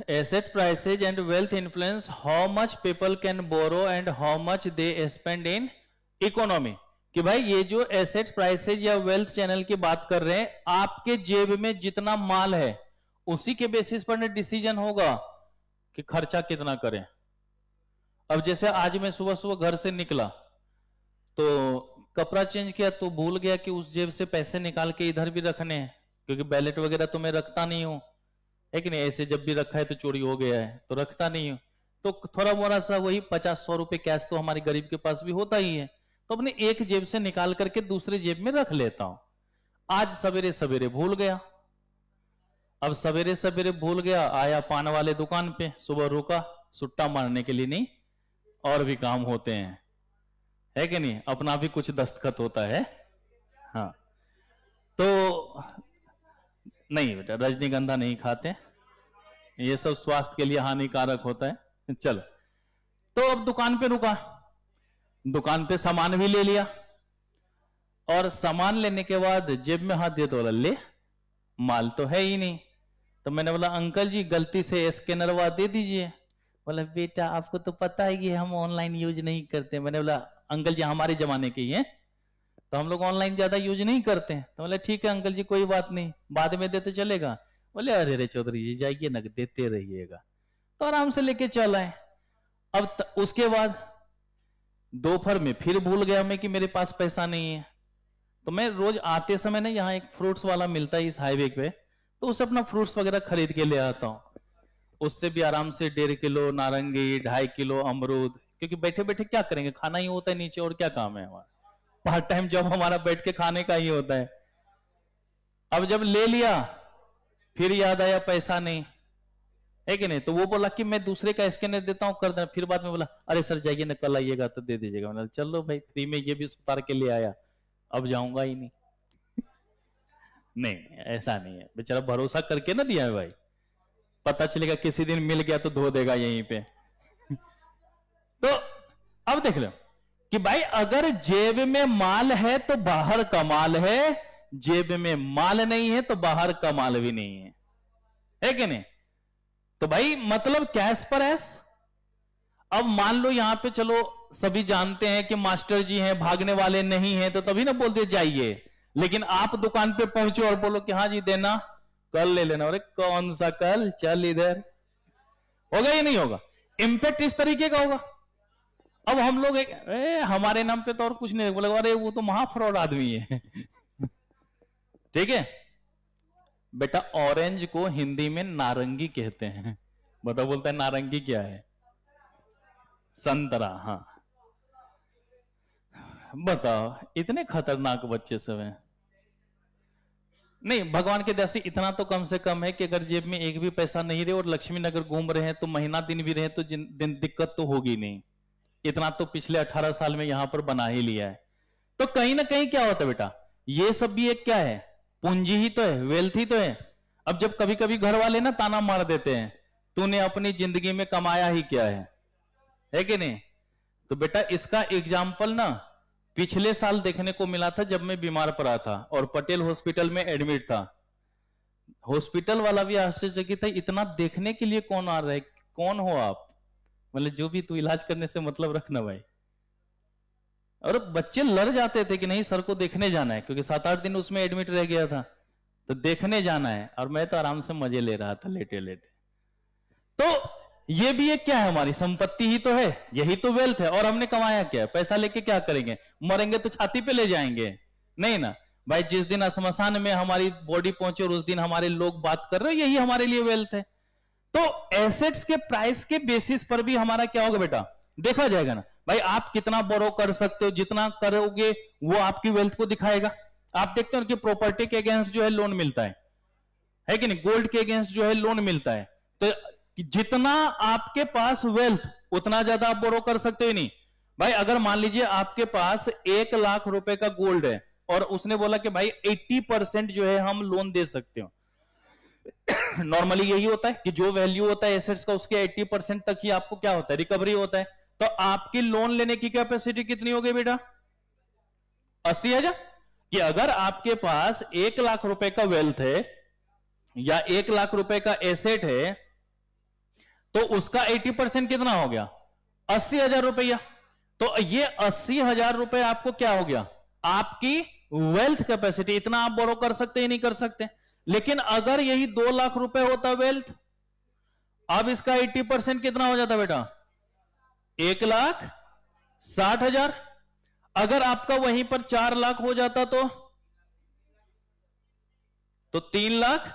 Asset prices and wealth influence how much people can borrow and how much they spend in economy। कि भाई ये जो asset prices या wealth channel की बात कर रहे हैं, आपके जेब में जितना माल है उसी के बेसिस पर डिसीजन होगा कि खर्चा कितना करें। अब जैसे आज मैं सुबह सुबह घर से निकला तो कपड़ा चेंज किया तो भूल गया कि उस जेब से पैसे निकाल के इधर भी रखने हैं, क्योंकि बैलेट वगैरह तो मैं रखता नहीं हूं, है कि नहीं। ऐसे जब भी रखा है तो चोरी हो गया है तो रखता नहीं हूं, तो थोड़ा मोड़ा सा वही 50-100 रुपए कैश तो हमारे गरीब के पास भी होता ही है, तो अपने एक जेब से निकाल करके दूसरे जेब में रख लेता हूं। आज सवेरे सवेरे भूल गया, अब सवेरे सवेरे भूल गया, आया पान वाले दुकान पे, सुबह रुका, सुट्टा मारने के लिए नहीं, और भी काम होते हैं, है कि नहीं, अपना भी कुछ दस्तखत होता है। हाँ तो नहीं बेटा, रजनीगंधा नहीं खाते, ये सब स्वास्थ्य के लिए हानिकारक होता है। चलो, तो अब दुकान पे रुका, दुकान पे सामान भी ले लिया, और सामान लेने के बाद जेब में हाथ दिया तो बोला ले, माल तो है ही नहीं। तो मैंने बोला अंकल जी गलती से स्कैनरवा दे दीजिए। बोला बेटा आपको तो पता है कि हम ऑनलाइन यूज नहीं करते। मैंने बोला अंकल जी हमारे जमाने के ही हैं, तो हम लोग ऑनलाइन ज्यादा यूज नहीं करते हैं। तो बोले ठीक है अंकल जी कोई बात नहीं, बाद में देते चलेगा। बोले अरे रे चौधरी जी जाइए ना, देते रहिएगा। तो आराम से लेके चल आए। अब उसके बाद दोपहर में फिर भूल गया मैं कि मेरे पास पैसा नहीं है। तो मैं रोज आते समय ना, यहाँ एक फ्रूट्स वाला मिलता है इस हाईवे पे, तो उससे अपना फ्रूट्स वगैरह खरीद के ले आता हूँ। उससे भी आराम से 1.5 किलो नारंगी, 2.5 किलो अमरूद, क्योंकि बैठे बैठे क्या करेंगे, खाना ही होता है नीचे, और क्या काम है हमारा, पार्ट टाइम जॉब हमारा बैठ के खाने का ही होता है। अब जब ले लिया फिर याद आया पैसा नहीं है कि नहीं, तो वो बोला कि मैं दूसरे का स्कैनर देता हूं कर देना। फिर बाद में बोला अरे सर जाइए ना, कल आइएगा तो दे दीजिएगा। मैंने चलो भाई फ्री में ये भी उतार के ले आया, अब जाऊंगा ही नहीं। नहीं ऐसा नहीं है, बेचारा भरोसा करके ना दिया है भाई, पता चलेगा किसी दिन मिल गया तो धो देगा यहीं पे। तो अब देख लो कि भाई अगर जेब में माल है तो बाहर कमाल है, जेब में माल नहीं है तो बाहर कमाल भी नहीं है कि नहीं। तो भाई मतलब कैश पर ऐश। अब मान लो यहां पे चलो सभी जानते हैं कि मास्टर जी हैं, भागने वाले नहीं हैं, तो तभी ना बोलते जाइए। लेकिन आप दुकान पे पहुंचे और बोलो कि हाँ जी देना, कल ले लेना। अरे कौन सा कल, चल इधर, होगा ही नहीं होगा। इंपैक्ट इस तरीके का होगा। अब हम लोग हमारे नाम पे तो और कुछ नहीं बोले, अरे वो तो महाफ्रॉड आदमी है। ठीक है बेटा, ऑरेंज को हिंदी में नारंगी कहते हैं। बता बोलता है नारंगी क्या है, संतरा। हाँ बताओ, इतने खतरनाक बच्चे सब हैं। नहीं, भगवान के दया से इतना तो कम से कम है कि अगर जेब में एक भी पैसा नहीं रहे और लक्ष्मी नगर घूम रहे हैं तो महीना दिन भी रहे तो दिन दिक्कत तो होगी नहीं। इतना तो पिछले 18 साल में यहां पर बना ही लिया है। तो कहीं ना कहीं क्या होता है बेटा, ये सब भी एक क्या है, पूंजी ही तो है, वेल्थ ही तो है। अब जब कभी कभी घर वाले ना ताना मार देते हैं, तूने अपनी जिंदगी में कमाया ही क्या है कि नहीं। तो बेटा इसका एग्जाम्पल ना पिछले साल देखने को मिला था जब मैं बीमार पड़ा था और पटेल हॉस्पिटल में एडमिट था। हॉस्पिटल वाला भी आश्चर्यचकित था, इतना देखने के लिए कौन आ रहा है, कौन हो आप, मतलब जो भी तू इलाज करने से मतलब रखना भाई। और बच्चे लड़ जाते थे कि नहीं सर को देखने जाना है, क्योंकि 7-8 दिन उसमें एडमिट रह गया था, तो देखने जाना है। और मैं तो आराम से मजे ले रहा था लेटे लेटे। तो ये भी एक क्या है, हमारी संपत्ति ही तो है, यही तो वेल्थ है। और हमने कमाया क्या है, पैसा लेके क्या करेंगे, मरेंगे तो छाती पे ले जाएंगे, नहीं ना भाई। जिस दिन श्मशान में हमारी बॉडी पहुंचे और उस दिन हमारे लोग बात कर रहे हो, यही हमारे लिए वेल्थ है। तो एसेट्स के प्राइस के बेसिस पर भी हमारा क्या होगा बेटा, देखा जाएगा ना। भाई आप कितना बोरो कर सकते हो, जितना करोगे वो आपकी वेल्थ को दिखाएगा। आप देखते हो कि प्रॉपर्टी के अगेंस्ट जो है लोन मिलता है कि नहीं, गोल्ड के अगेंस्ट जो है लोन मिलता है। तो जितना आपके पास वेल्थ उतना ज्यादा आप बोरो कर सकते हो नहीं। भाई अगर मान लीजिए आपके पास 1 लाख रुपए का गोल्ड है और उसने बोला कि भाई 80% जो है हम लोन दे सकते हो। नॉर्मली यही होता है कि जो वैल्यू होता है एसेट्स का उसके 80% तक ही आपको क्या होता है, रिकवरी होता है। तो आपकी लोन लेने की कैपेसिटी कितनी हो गई बेटा? 80,000। कि अगर आपके पास 1 लाख रुपए का वेल्थ है या 1 लाख रुपए का एसेट है तो उसका 80% कितना हो गया? 80,000 रुपया। तो ये 80,000 रुपए आपको क्या हो गया? आपकी वेल्थ कैपेसिटी। इतना आप बोरो कर सकते ही नहीं कर सकते। लेकिन अगर यही 2 लाख रुपए होता वेल्थ, अब इसका 80% कितना हो जाता बेटा? 1,60,000। अगर आपका वहीं पर 4 लाख हो जाता तो 3 लाख।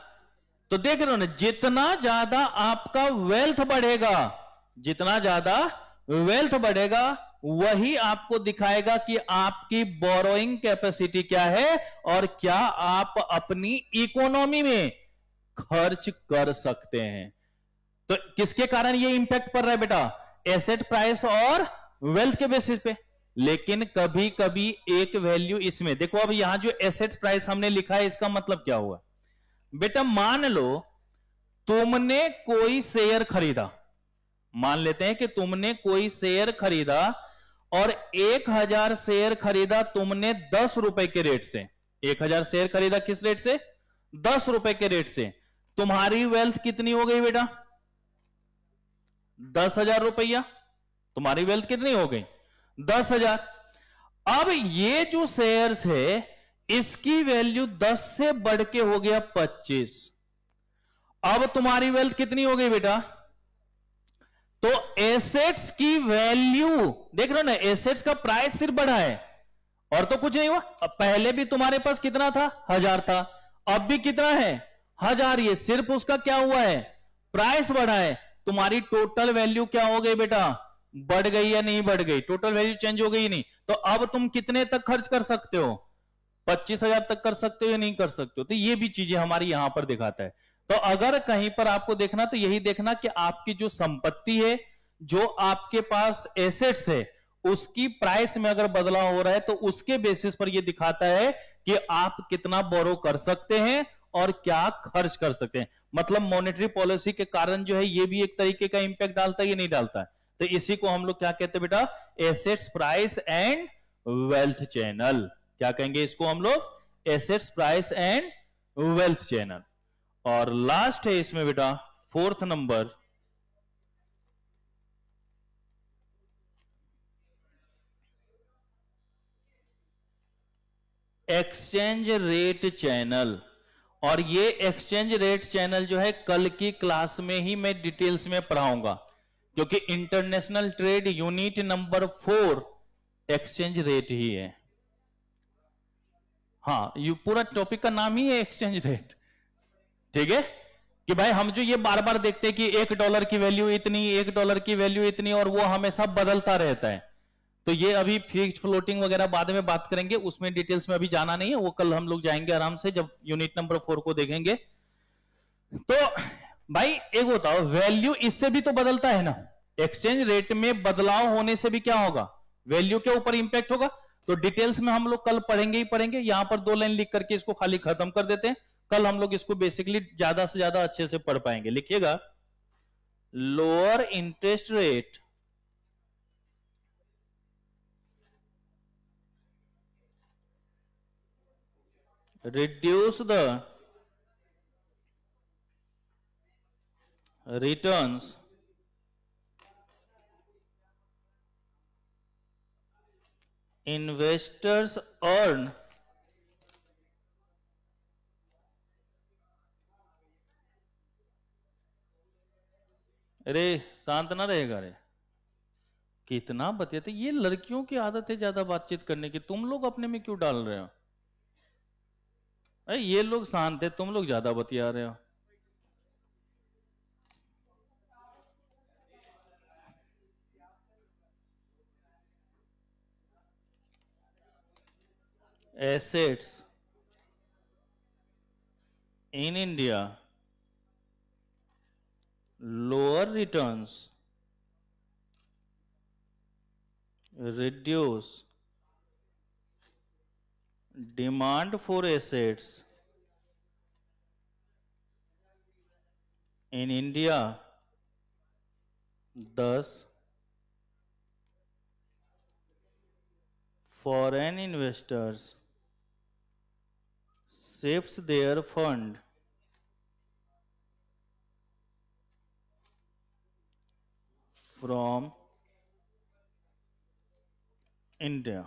तो देख रहे हो ना, जितना ज्यादा आपका वेल्थ बढ़ेगा, जितना ज्यादा वेल्थ बढ़ेगा वही आपको दिखाएगा कि आपकी बोरोइंग कैपेसिटी क्या है और क्या आप अपनी इकोनॉमी में खर्च कर सकते हैं। तो किसके कारण ये इंपैक्ट पड़ रहा है बेटा? एसेट प्राइस और वेल्थ के बेसिस पे। लेकिन कभी कभी एक वैल्यू इसमें देखो, अब यहां जो एसेट प्राइस हमने लिखा है इसका मतलब क्या हुआ बेटा? मान लो तुमने कोई शेयर खरीदा, मान लेते हैं कि तुमने कोई शेयर खरीदा और 1,000 शेयर खरीदा तुमने 10 रुपए के रेट से। 1,000 शेयर खरीदा किस रेट से? 10 रुपए के रेट से। तुम्हारी वेल्थ कितनी हो गई बेटा? 10,000 रुपया। तुम्हारी वेल्थ कितनी हो गई? 10,000। अब ये जो शेयर्स है इसकी वैल्यू 10 से बढ़ के हो गया 25। अब तुम्हारी वेल्थ कितनी हो गई बेटा? तो एसेट्स की वैल्यू देख रहे हो ना, एसेट्स का प्राइस सिर्फ बढ़ा है और तो कुछ नहीं हुआ। अब पहले भी तुम्हारे पास कितना था? 1,000 था। अब भी कितना है? 1,000। ये सिर्फ उसका क्या हुआ है? प्राइस बढ़ा है। तुम्हारी टोटल वैल्यू क्या हो गई बेटा? बढ़ गई या नहीं बढ़ गई? टोटल वैल्यू चेंज हो गई नहीं। तो अब तुम कितने तक खर्च कर सकते हो? 25,000 तक कर सकते हो या नहीं कर सकते हो? तो ये भी चीजें हमारी यहां पर दिखाता है। तो अगर कहीं पर आपको देखना तो यही देखना कि आपकी जो संपत्ति है, जो आपके पास एसेट्स है, उसकी प्राइस में अगर बदलाव हो रहा है तो उसके बेसिस पर यह दिखाता है कि आप कितना बोरो कर सकते हैं और क्या खर्च कर सकते हैं। मतलब मॉनेटरी पॉलिसी के कारण जो है ये भी एक तरीके का इंपैक्ट डालता है या नहीं डालता है? तो इसी को हम लोग क्या कहते हैं बेटा? Assets price and wealth channel. क्या कहेंगे इसको हम लोग? Assets price and wealth channel. और लास्ट है इसमें बेटा 4th number, exchange rate channel. और ये एक्सचेंज रेट चैनल जो है कल की क्लास में ही मैं डिटेल्स में पढ़ाऊंगा, क्योंकि international trade unit number 4 exchange rate ही है। हाँ, ये पूरा टॉपिक का नाम ही है एक्सचेंज रेट। ठीक है कि भाई हम जो ये बार बार देखते हैं कि $1 की वैल्यू इतनी, $1 की वैल्यू इतनी, और वो हमेशा बदलता रहता है। तो ये अभी फिक्स्ड फ्लोटिंग वगैरह बाद में बात करेंगे, उसमें डिटेल्स में अभी जाना नहीं है, वो कल हम लोग जाएंगे आराम से जब यूनिट नंबर 4 को देखेंगे। तो भाई एक बताओ, वैल्यू इससे भी तो बदलता है ना। एक्सचेंज रेट में बदलाव होने से भी क्या होगा? वैल्यू के ऊपर इंपैक्ट होगा। तो डिटेल्स में हम लोग कल पढ़ेंगे ही पढ़ेंगे। यहां पर 2 लाइन लिख करके इसको खाली खत्म कर देते हैं। कल हम लोग इसको बेसिकली ज्यादा से ज्यादा अच्छे से पढ़ पाएंगे। लिखिएगा, lower interest rate reduce the returns investors earn अरे शांत ना रहेगा रे, कितना बतियाते। ये लड़कियों की आदत है ज्यादा बातचीत करने की, तुम लोग अपने में क्यों डाल रहे हो? अरे ये लोग शांत है, तुम लोग ज्यादा बतिया रहे हो। assets in India, lower returns, reduce demand for assets in India, thus foreign investors shifts their fund from India.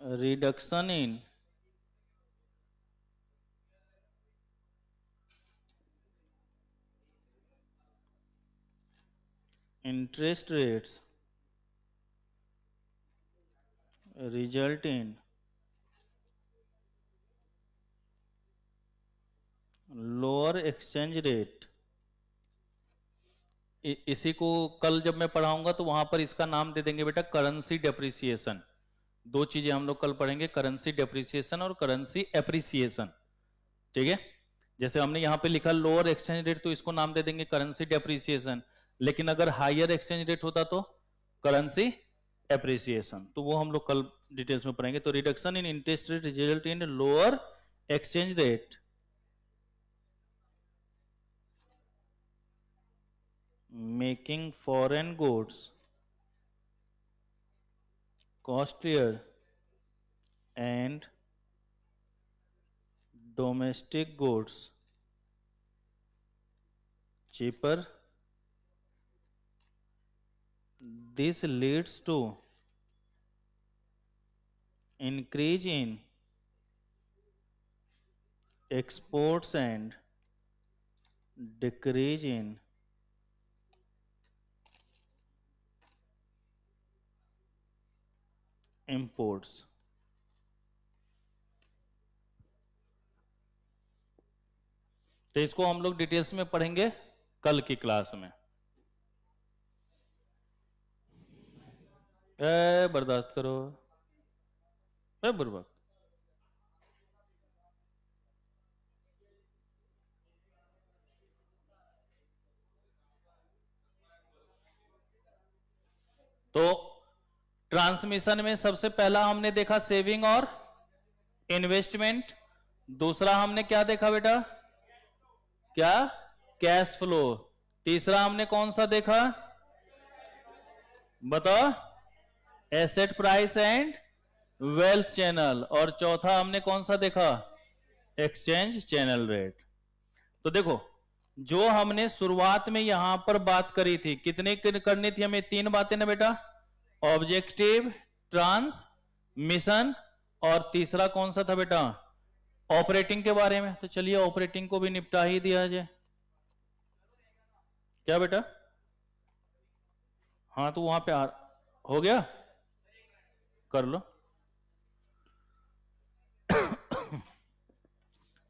Reduction in interest rates result in lower exchange rate. इसी को कल जब मैं पढ़ाऊंगा तो वहां पर इसका नाम दे देंगे बेटा करेंसी डेप्रिसिएशन. दो चीजें हम लोग कल पढ़ेंगे, करेंसी डेप्रिसिएशन और करेंसी एप्रिसिएशन. ठीक है, जैसे हमने यहां पे लिखा लोअर एक्सचेंज रेट तो इसको नाम दे देंगे करेंसी डेप्रिसिएशन, लेकिन अगर हायर एक्सचेंज रेट होता तो करेंसी एप्रिसिएशन. तो वो हम लोग कल डिटेल्स में पढ़ेंगे. तो reduction in interest rate result in lower exchange rate making foreign goods costlier and domestic goods cheaper. This leads to increase in exports and decrease in imports. तो इसको हम लोग डिटेल्स में पढ़ेंगे कल की क्लास में. बर्दाश्त करो बुर्बक. तो ट्रांसमिशन में सबसे पहला हमने देखा सेविंग और इन्वेस्टमेंट. दूसरा हमने क्या देखा बेटा, क्या, कैश फ्लो. तीसरा हमने कौन सा देखा बताओ, asset price and wealth channel. और चौथा हमने कौन सा देखा, एक्सचेंज चैनल रेट. तो देखो जो हमने शुरुआत में यहां पर बात करी थी, कितने करनी थी हमें, तीन बातें ना बेटा, ऑब्जेक्टिव, ट्रांसमिशन और तीसरा कौन सा था बेटा, ऑपरेटिंग के बारे में. तो चलिए ऑपरेटिंग को भी निपटा ही दिया जाए. क्या बेटा, हाँ तो वहां पे हो गया, कर लो.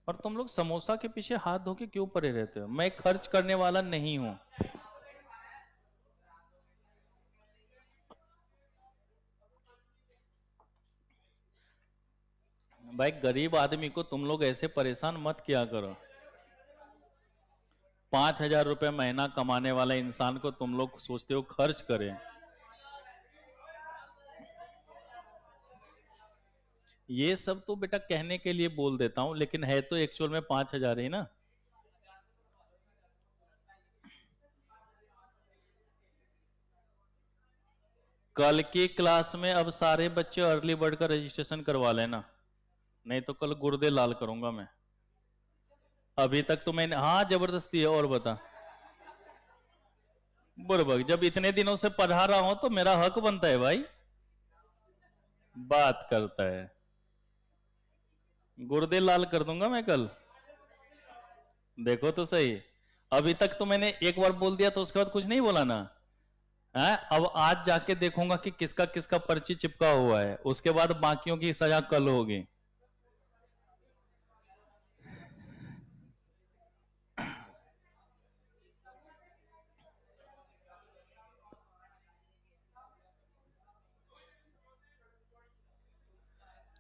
और तुम लोग समोसा के पीछे हाथ धो के क्यों पड़े रहते हो? मैं खर्च करने वाला नहीं हूं. भाई गरीब आदमी को तुम लोग ऐसे परेशान मत किया करो. 5,000 रुपए महीना कमाने वाला इंसान को तुम लोग सोचते हो खर्च करें. ये सब तो बेटा कहने के लिए बोल देता हूं, लेकिन है तो एक्चुअल में 5,000 ही ना. कल की क्लास में अब सारे बच्चे अर्ली बर्ड का रजिस्ट्रेशन करवा लेना, नहीं तो कल गुर्दे लाल करूंगा मैं. अभी तक तो मैंने, हाँ जबरदस्ती है. और बता बुरबक, जब इतने दिनों से पढ़ा रहा हूं तो मेरा हक बनता है भाई. बात करता है, गुर्दे लाल कर दूंगा मैं कल. देखो तो सही, अभी तक तो मैंने एक बार बोल दिया तो उसके बाद कुछ नहीं बोला ना है. अब आज जाके देखूंगा कि किसका किसका पर्ची चिपका हुआ है, उसके बाद बाकियों की सजा कल होगी.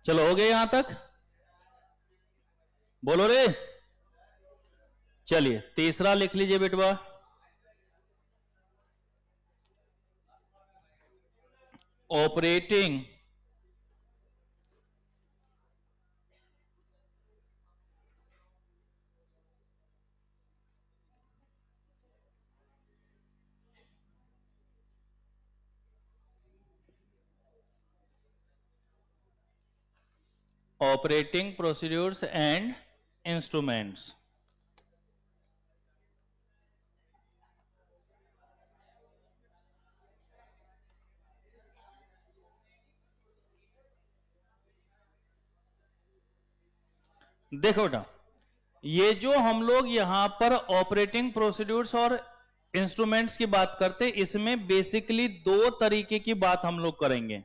चलो हो गए यहां तक, बोलो रे। चलिए तीसरा लिख लीजिए बेटवा, operating operating procedures and instruments. देखो बेटा, ये जो हम लोग यहां पर ऑपरेटिंग प्रोसीड्यूर्स और इंस्ट्रूमेंट्स की बात करते हैं, इसमें बेसिकली दो तरीके की बात हम लोग करेंगे।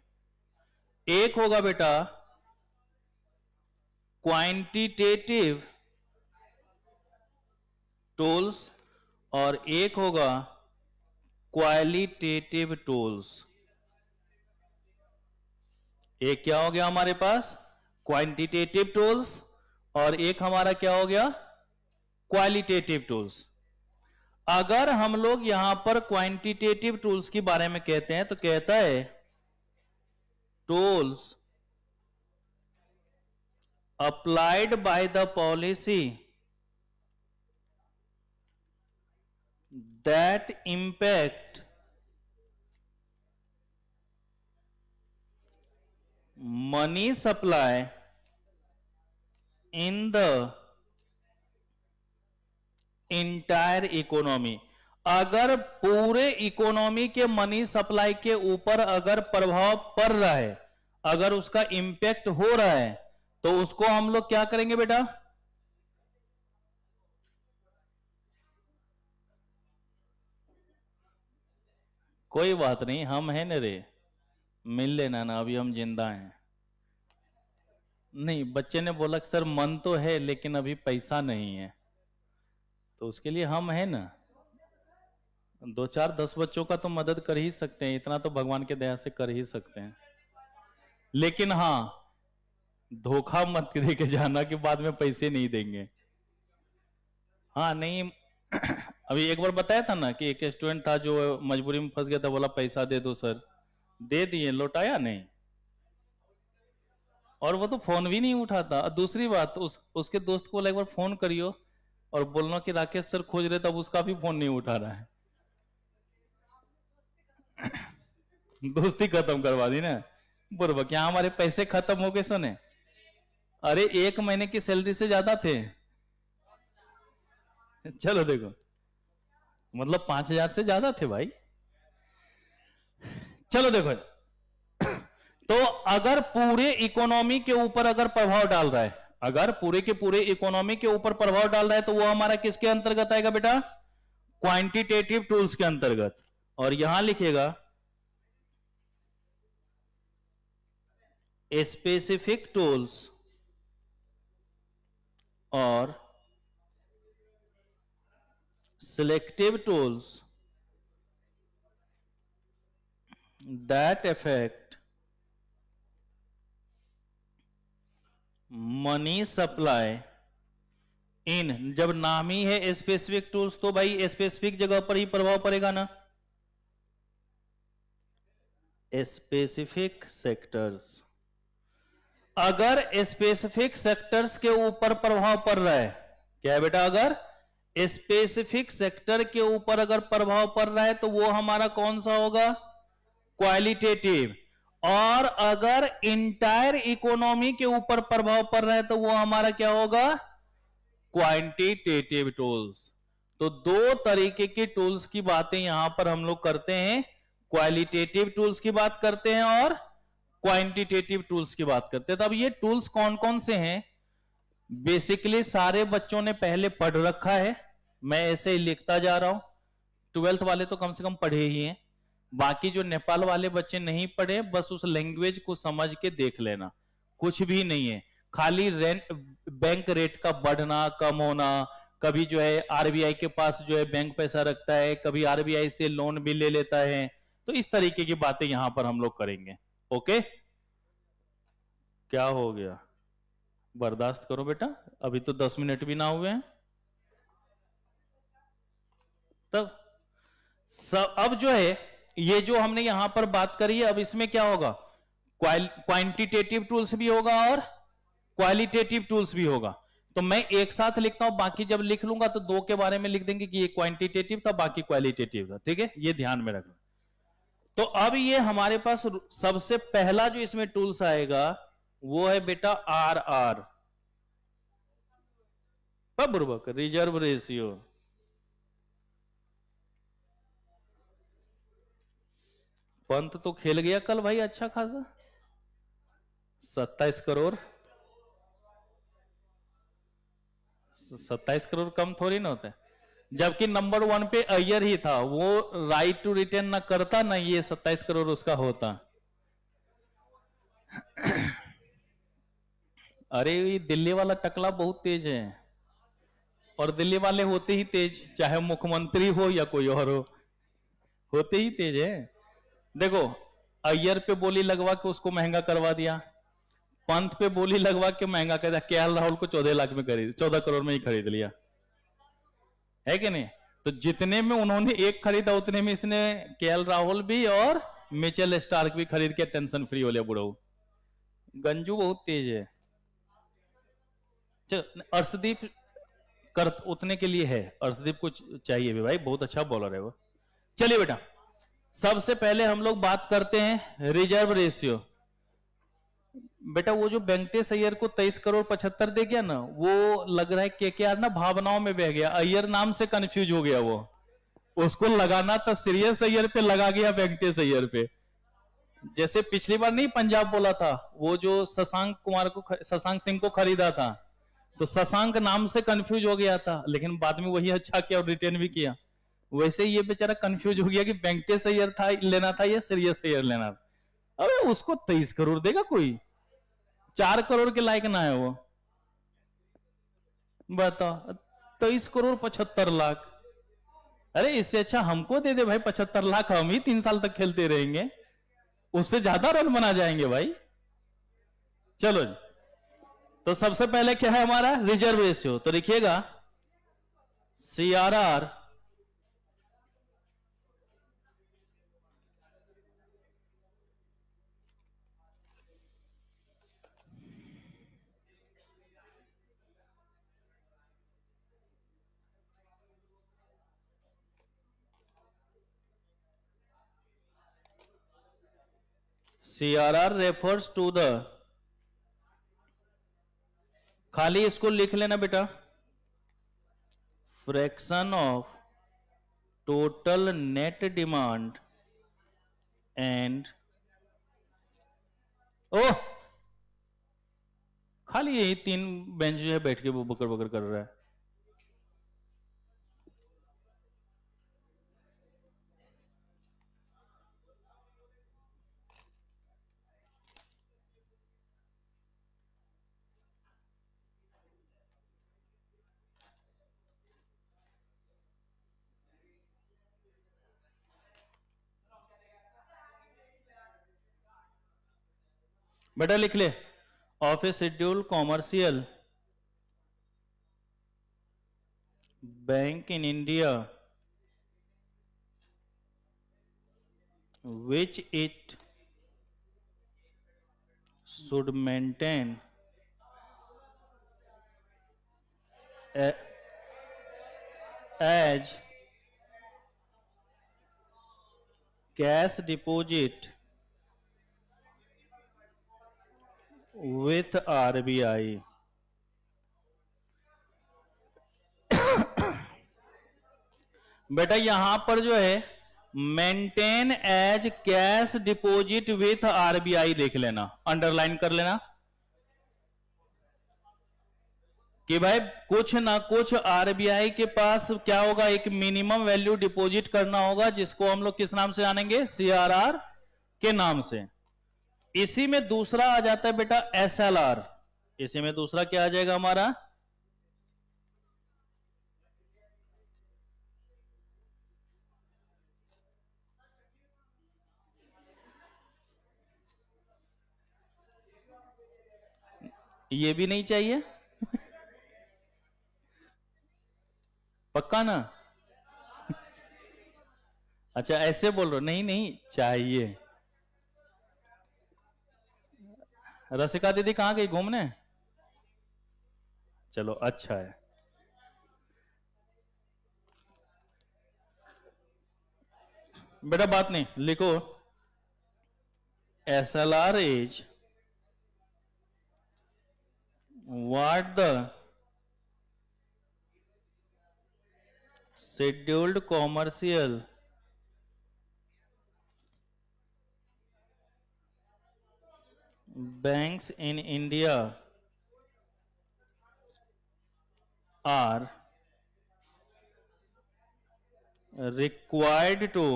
एक होगा बेटा क्वांटिटेटिव टूल्स और एक होगा क्वालिटेटिव टूल्स। एक क्या हो गया हमारे पास, क्वांटिटेटिव टूल्स, और एक हमारा क्या हो गया, क्वालिटेटिव टूल्स। अगर हम लोग यहां पर क्वांटिटेटिव टूल्स के बारे में कहते हैं तो कहता है tools applied by the policy that impact money supply in the entire economy। अगर पूरे इकोनॉमी के मनी सप्लाई के ऊपर अगर प्रभाव पड़ रहा है, अगर उसका इंपैक्ट हो रहा है, तो उसको हम लोग क्या करेंगे बेटा, कोई बात नहीं, हम हैं न रे, मिल लेना ना, अभी हम जिंदा हैं। नहीं, बच्चे ने बोला कि सर मन तो है लेकिन अभी पैसा नहीं है, तो उसके लिए हम हैं ना, 2-4-10 बच्चों का तो मदद कर ही सकते हैं, इतना तो भगवान के दया से कर ही सकते हैं। लेकिन हाँ, धोखा मत दे के जाना कि बाद में पैसे नहीं देंगे। हाँ नहीं अभी एक बार बताया था ना कि एक स्टूडेंट था जो मजबूरी में फंस गया था, बोला पैसा दे दो सर, दे दिए, लौटाया नहीं, और वो तो फोन भी नहीं उठाता। दूसरी बात, उसके दोस्त को एक बार फोन करियो और बोलना कि राकेश सर खोज रहे, तब उसका भी फोन नहीं उठा रहा है। दोस्ती खत्म करवा दी ना, बुरबा, क्या हमारे पैसे खत्म हो गए सोने? अरे 1 महीने की सैलरी से ज्यादा थे। चलो देखो, मतलब 5,000 से ज्यादा थे भाई। चलो देखो, तो अगर पूरे इकोनॉमी के ऊपर अगर प्रभाव डाल रहा है, अगर पूरे के पूरे इकोनॉमी के ऊपर प्रभाव डाल रहा है, तो वो हमारा किसके अंतर्गत आएगा बेटा, क्वांटिटेटिव टूल्स के अंतर्गत। और यहां लिखेगा स्पेसिफिक टूल्स और selective tools that affect money supply in, जब नाम ही है स्पेसिफिक टूल्स, तो भाई स्पेसिफिक जगह पर ही प्रभाव पड़ेगा ना, स्पेसिफिक सेक्टर्स। अगर स्पेसिफिक सेक्टर्स के ऊपर प्रभाव पड़ रहा है, क्या है बेटा, अगर स्पेसिफिक सेक्टर के ऊपर अगर प्रभाव पड़ रहा है तो वो हमारा कौन सा होगा, क्वालिटेटिव। और अगर इंटायर इकोनॉमी के ऊपर प्रभाव पड़ रहा है तो वो हमारा क्या होगा, क्वांटिटेटिव टूल्स। तो दो तरीके के टूल्स की बातें यहां पर हम लोग करते हैं, क्वालिटेटिव टूल्स की बात करते हैं और क्वांटिटेटिव टूल्स की बात करते हैं। तो अब ये टूल्स कौन कौन से हैं, बेसिकली सारे बच्चों ने पहले पढ़ रखा है, मैं ऐसे ही लिखता जा रहा हूं। 12th वाले तो कम से कम पढ़े ही हैं, बाकी जो नेपाल वाले बच्चे नहीं पढ़े, बस उस लैंग्वेज को समझ के देख लेना, कुछ भी नहीं है, खाली बैंक रेट का बढ़ना कम होना, कभी जो है आरबीआई के पास जो है बैंक पैसा रखता है, कभी आरबीआई से लोन भी ले लेता है, तो इस तरीके की बातें यहां पर हम लोग करेंगे। ओके, क्या हो गया? बर्दाश्त करो बेटा, अभी तो 10 मिनट भी ना हुए हैं। तब सब अब जो है, ये जो हमने यहां पर बात करी है, अब इसमें क्या होगा? क्वांटिटेटिव टूल्स भी होगा और क्वालिटेटिव टूल्स भी होगा। तो मैं एक साथ लिखता हूं, बाकी जब लिख लूंगा तो दो के बारे में लिख देंगे कि ये क्वांटिटेटिव था, बाकी क्वालिटेटिव था। ठीक है, ये ध्यान में रखना। तो अब ये हमारे पास सबसे पहला जो इसमें टूल्स आएगा वो है बेटा आर आर, बराबर, रिजर्व रेशियो। पंत तो खेल गया कल भाई अच्छा खासा, 27 करोड़। 27 करोड़ कम थोड़ी ना होता है, जबकि नंबर 1 पे अय्यर ही था, वो राइट टू रिटर्न ना करता ना ये 27 करोड़ उसका होता। अरे ये दिल्ली वाला टकला बहुत तेज है, और दिल्ली वाले होते ही तेज, चाहे मुख्यमंत्री हो या कोई और हो, होते ही तेज है। देखो, अय्यर पे बोली लगवा के उसको महंगा करवा दिया, पंत पे बोली लगवा के महंगा कर दिया, केएल राहुल को 14 लाख में खरीद, 14 करोड़ में ही खरीद लिया, है कि नहीं? तो जितने में उन्होंने एक खरीदा उतने में इसने केएल राहुल भी और मिचेल स्टार्क भी खरीद के टेंशन फ्री हो लिया बुढ़ऊ। गंजू बहुत तेज है। चल अर्शदीप कर उतने के लिए है, अर्शदीप को चाहिए भी भाई, बहुत अच्छा बॉलर है वो। चलिए बेटा, सबसे पहले हम लोग बात करते हैं रिजर्व रेशियो। बेटा वो जो वेंकटेश अय्यर को 23 करोड़ 75 दे गया ना, वो लग रहा है केकेआर ना भावनाओं में बह गया, अय्यर नाम से कंफ्यूज हो गया वो, उसको लगाना था सीरियस अय्यर पे, लगा गया वेंकटेश अय्यर पे। जैसे पिछली बार नहीं पंजाब बोला था, वो जो शशांक सिंह को खरीदा था, तो शशांक नाम से कंफ्यूज हो गया था, लेकिन बाद में वही अच्छा किया और रिटर्न भी किया। वैसे ये बेचारा कंफ्यूज हो गया कि वेंकटेश अय्यर था लेना था या सीरियस अय्यर लेना था। अरे उसको 23 करोड़ देगा कोई? 4 करोड़ के लायक ना है वो, बताओ। 23 करोड़ 75 लाख, अरे इससे अच्छा हमको दे दे भाई 75 लाख, हम ही 3 साल तक खेलते रहेंगे, उससे ज्यादा रन बना जाएंगे भाई। चलो जी, तो सबसे पहले क्या है हमारा रिजर्व रेशियो, तो लिखिएगा CRR रेफर्स टू द, खाली इसको लिख लेना बेटा, fraction of total net demand and, oh खाली यही 3 बेंच जो है बैठ के वो बकर बकर कर रहा है। बेटा लिख ले, of A schedule commercial bank in India which it should maintain as cash deposit with RBI। बेटा यहां पर जो है maintain as cash deposit with RBI लिख लेना, अंडरलाइन कर लेना कि भाई कुछ ना कुछ आरबीआई के पास क्या होगा, एक मिनिमम वैल्यू डिपॉजिट करना होगा, जिसको हम लोग किस नाम से आनेंगे, सीआरआर के नाम से। इसी में दूसरा आ जाता है बेटा एसएलआर, इसी में दूसरा क्या आ जाएगा हमारा, ये भी नहीं चाहिए? पक्का ना? अच्छा ऐसे बोल रहे हो? नहीं नहीं चाहिए। रसिका दीदी कहां गई घूमने? चलो अच्छा है। बेटा बात नहीं, लिखो SLR is what the scheduled commercial banks in India are required to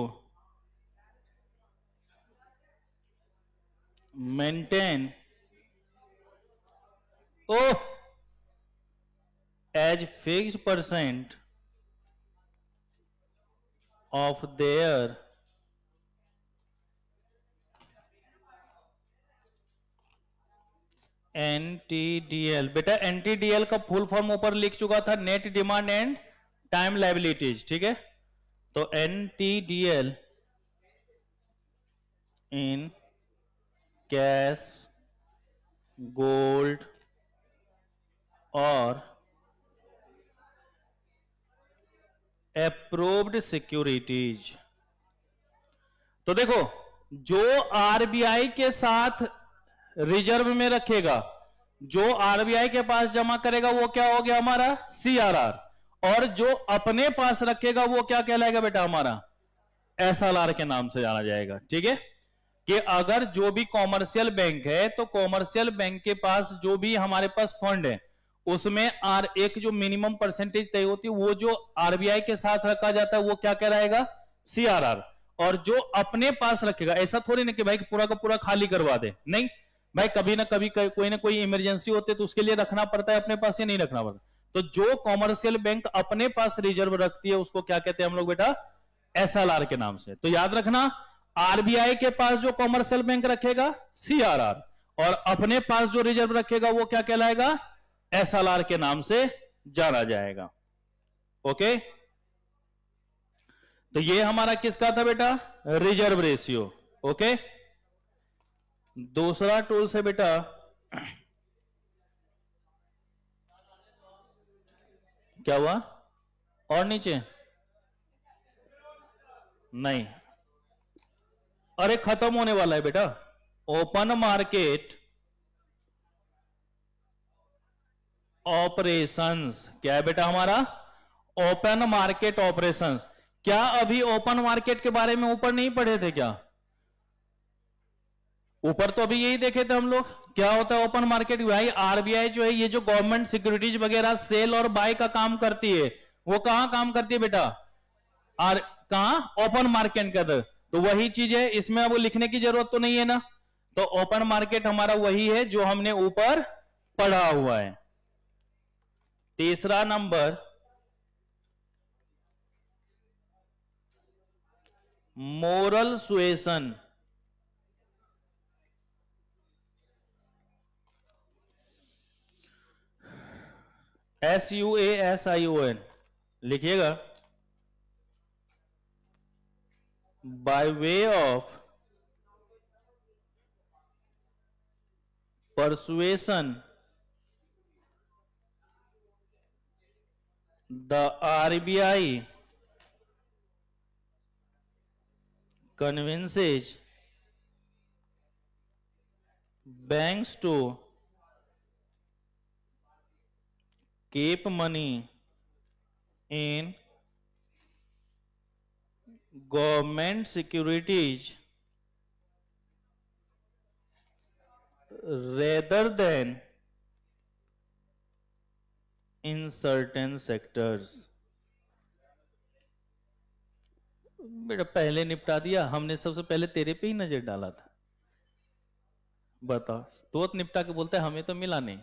maintain as fixed percent of their NTDL। बेटा NTDL का फुल फॉर्म ऊपर लिख चुका था, net demand and time liabilities, ठीक है? तो NTDL इन कैश, गोल्ड और अप्रूव्ड सिक्योरिटीज। तो देखो जो RBI के साथ रिजर्व में रखेगा, जो RBI के पास जमा करेगा वो क्या हो गया हमारा CRR, और जो अपने पास रखेगा वो क्या कहलाएगा बेटा हमारा SLR के नाम से जाना जाएगा, ठीक है? कि अगर जो भी कॉमर्शियल बैंक है तो कॉमर्शियल बैंक के पास जो भी हमारे पास फंड है उसमें एक जो मिनिमम परसेंटेज तय होती है वो जो RBI के साथ रखा जाता है वो क्या कहलाएगा CRR। और जो अपने पास रखेगा, ऐसा थोड़ी ना कि भाई पूरा का पूरा खाली करवा दे, नहीं भाई, कभी ना कभी कोई ना कोई इमरजेंसी होती है तो उसके लिए रखना पड़ता है अपने पास, या नहीं रखना पड़ता। तो जो कॉमर्शियल बैंक अपने पास रिजर्व रखती है उसको क्या कहते हैं हम लोग बेटा SLR के नाम से। तो याद रखना RBI के पास जो कॉमर्शियल बैंक रखेगा CRR, और अपने पास जो रिजर्व रखेगा वो क्या कहलाएगा SLR के नाम से जाना जाएगा। ओके, तो ये हमारा किसका था बेटा रिजर्व रेशियो। ओके, दूसरा टूल्स है बेटा क्या हुआ, और नीचे नहीं, अरे खत्म होने वाला है बेटा। ओपन मार्केट ऑपरेशंस, क्या है बेटा हमारा ओपन मार्केट ऑपरेशंस। क्या अभी ओपन मार्केट के बारे में ऊपर नहीं पढ़े थे क्या? ऊपर तो अभी यही देखे थे हम लोग। क्या होता है ओपन मार्केट? भाई RBI जो है ये जो गवर्नमेंट सिक्योरिटीज वगैरह सेल और बाय का काम करती है वो कहां काम करती है बेटा? कहां? ओपन मार्केट के अंदर। तो वही चीज है, इसमें अब लिखने की जरूरत तो नहीं है ना। तो ओपन मार्केट हमारा वही है जो हमने ऊपर पढ़ा हुआ है। तीसरा नंबर मोरल सुएशन। SUASION लिखिएगा। by way of persuasion the RBI convinces banks to keep money in government securities rather than in certain sectors। बेटा पहले निपटा दिया हमने, सबसे पहले तेरे पे ही नजर डाला था। बता, तो निपटा के बोलते हमें तो मिला नहीं।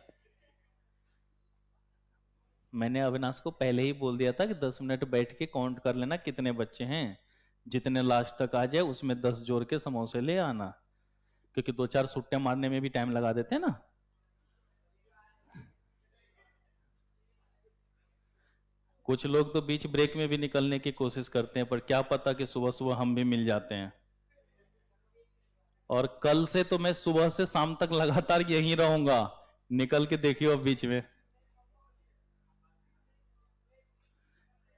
मैंने अविनाश को पहले ही बोल दिया था कि 10 मिनट बैठ के काउंट कर लेना कितने बच्चे हैं, जितने लास्ट तक आ जाए उसमें 10 जोड़ के समोसे ले आना, क्योंकि 2-4 सुट्टे मारने में भी टाइम लगा देते हैं ना। कुछ लोग तो बीच ब्रेक में भी निकलने की कोशिश करते हैं, पर क्या पता कि सुबह सुबह हम भी मिल जाते हैं। और कल से तो मैं सुबह से शाम तक लगातार यहीं रहूंगा, निकल के देखियो अब बीच में,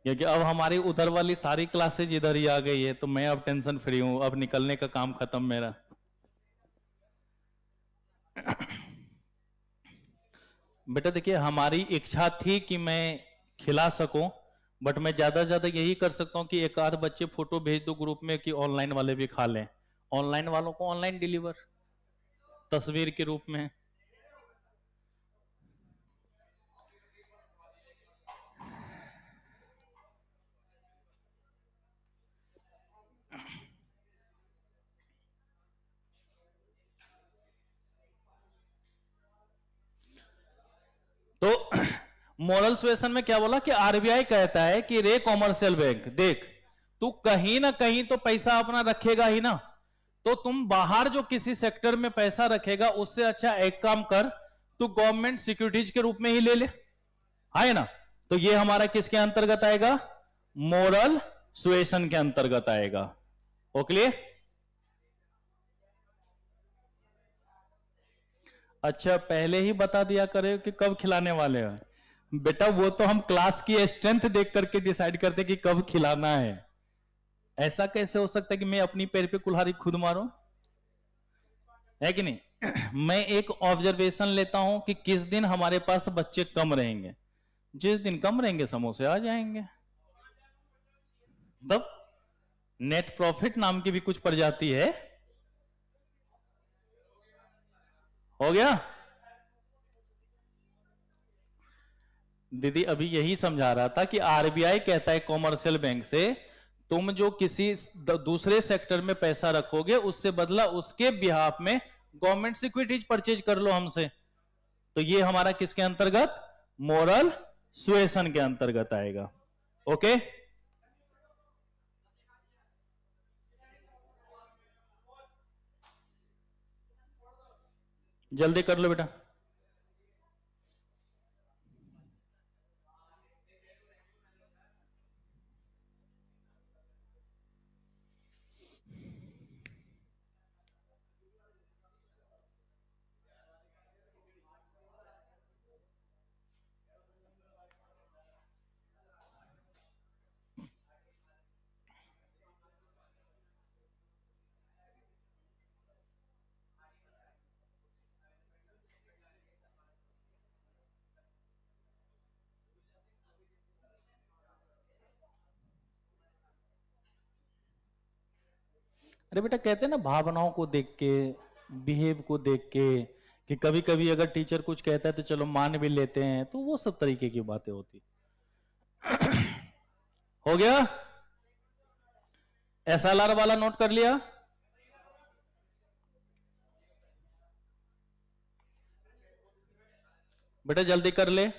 क्योंकि अब हमारी उधर वाली सारी क्लासेज इधर ही आ गई है, तो मैं अब टेंशन फ्री हूं, अब निकलने का काम खत्म मेरा। बेटा देखिए, हमारी इच्छा थी कि मैं खिला सकूं, बट मैं ज्यादा से ज्यादा यही कर सकता हूं कि एक आध बच्चे फोटो भेज दो ग्रुप में कि ऑनलाइन वाले भी खा लें। ऑनलाइन वालों को ऑनलाइन डिलीवर तस्वीर के रूप में। तो मोरल सुएशन में क्या बोला कि आरबीआई कहता है कि रे कॉमर्शियल बैंक, देख तू कहीं ना कहीं तो पैसा अपना रखेगा ही ना, तो तुम बाहर जो किसी सेक्टर में पैसा रखेगा उससे अच्छा एक काम कर, तू गवर्नमेंट सिक्योरिटीज के रूप में ही ले ले, है ना। तो ये हमारा किसके अंतर्गत आएगा? मोरल सुएशन के अंतर्गत आएगा। ओके, अच्छा पहले ही बता दिया करे कि कब खिलाने वाले हैं। बेटा वो तो हम क्लास की स्ट्रेंथ देख करके डिसाइड करते कि कब खिलाना है। ऐसा कैसे हो सकता है कि मैं अपनी पैर पे कुल्हाड़ी खुद मारूं, है कि नहीं। मैं एक ऑब्जर्वेशन लेता हूं कि किस दिन हमारे पास बच्चे कम रहेंगे, जिस दिन कम रहेंगे समोसे आ जाएंगे। तब नेट प्रॉफिट नाम की भी कुछ प्रजाति है। हो गया दीदी, अभी यही समझा रहा था कि आरबीआई कहता है कॉमर्शियल बैंक से, तुम जो किसी दूसरे सेक्टर में पैसा रखोगे उससे बदला उसके बिहाफ में गवर्नमेंट सिक्योरिटीज परचेज कर लो हमसे। तो ये हमारा किसके अंतर्गत? मोरल सुएशन के अंतर्गत आएगा। ओके, जल्दी कर लो बेटा। अरे बेटा कहते हैं ना, भावनाओं को देख के, बिहेव को देख के, कि कभी कभी अगर टीचर कुछ कहता है तो चलो मान भी लेते हैं, तो वो सब तरीके की बातें होती। हो गया? एसएलआर वाला नोट कर लिया? बेटा जल्दी कर ले।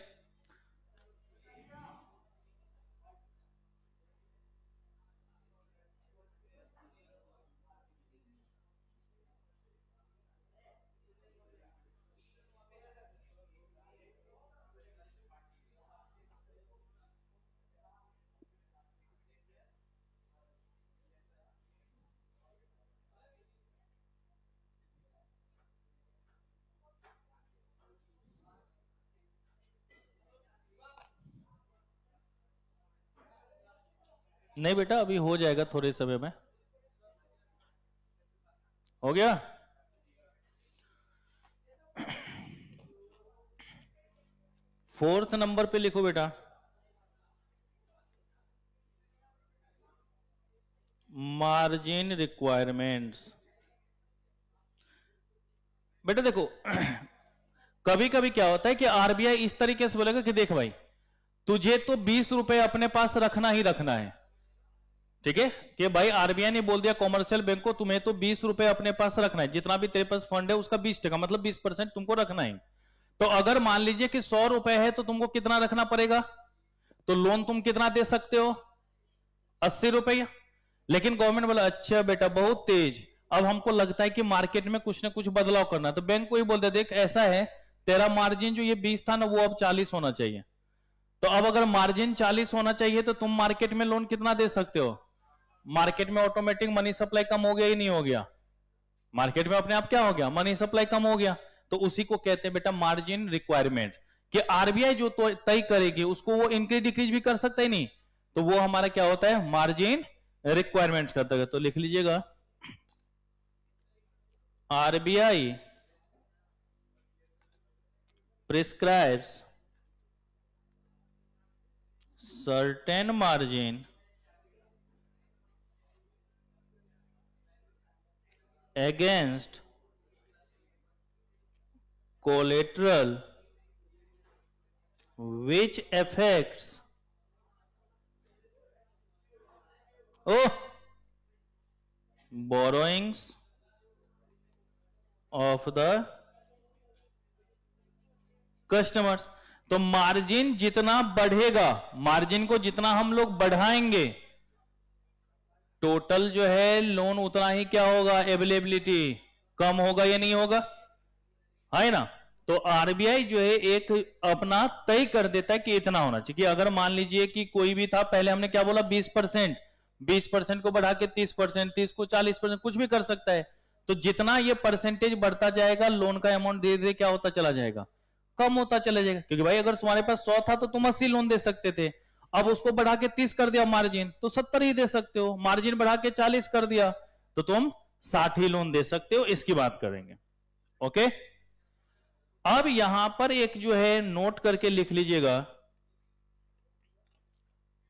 नहीं बेटा, अभी हो जाएगा थोड़े समय में। हो गया? फोर्थ नंबर पे लिखो बेटा, मार्जिन रिक्वायरमेंट्स। बेटा देखो, कभी कभी क्या होता है कि आरबीआई इस तरीके से बोलेगा कि देख भाई, तुझे तो 20 रुपए अपने पास रखना ही रखना है, ठीक है, कि भाई आरबीआई ने बोल दिया कॉमर्शियल बैंक को तुम्हें तो 20 रुपए अपने पास रखना है, जितना भी तेरे पास फंड है उसका 20%, मतलब 20% तुमको रखना है। तो अगर मान लीजिए कि 100 रुपए है तो तुमको कितना रखना पड़ेगा? तो लोन तुम कितना दे सकते हो? 80 रुपया। लेकिन गवर्नमेंट बोला अच्छा बेटा बहुत तेज, अब हमको लगता है कि मार्केट में कुछ ना कुछ बदलाव करना है, तो बैंक को ही बोलते देख ऐसा है, तेरा मार्जिन जो ये 20 था ना वो अब 40 होना चाहिए। तो अब अगर मार्जिन 40 होना चाहिए तो तुम मार्केट में लोन कितना दे सकते हो? मार्केट में ऑटोमेटिक मनी सप्लाई कम हो गया ही नहीं हो गया? मार्केट में अपने आप क्या हो गया? मनी सप्लाई कम हो गया। तो उसी को कहते हैं बेटा मार्जिन रिक्वायरमेंट, कि आरबीआई जो तय करेगी उसको वो इंक्रीज डिक्रीज भी कर सकता ही नहीं, तो वो हमारा क्या होता है? मार्जिन रिक्वायरमेंट्स करता है। तो लिख लीजिएगा, RBI prescribes certain margin against collateral which affects borrowings of the customers। तो मार्जिन जितना बढ़ेगा, मार्जिन को जितना हम लोग बढ़ाएंगे, टोटल जो है लोन उतना ही क्या होगा? अवेलेबिलिटी कम होगा या नहीं होगा? है ना? तो आरबीआई जो है एक अपना तय कर देता है कि इतना होना चाहिए। कि अगर मान लीजिए कि कोई भी था, पहले हमने क्या बोला? 20%, 20% को बढ़ा के 30%, 30 को 40%, कुछ भी कर सकता है। तो जितना ये परसेंटेज बढ़ता जाएगा, लोन का अमाउंट धीरे धीरे क्या होता चला जाएगा? कम होता चला जाएगा। क्योंकि भाई अगर तुम्हारे पास 100 था तो तुम 80 लोन दे सकते थे, अब उसको बढ़ा के 30 कर दिया मार्जिन, तो 70 ही दे सकते हो। मार्जिन बढ़ा के 40 कर दिया तो तुम 60 ही लोन दे सकते हो। इसकी बात करेंगे। ओके, अब यहां पर एक जो है नोट करके लिख लीजिएगा,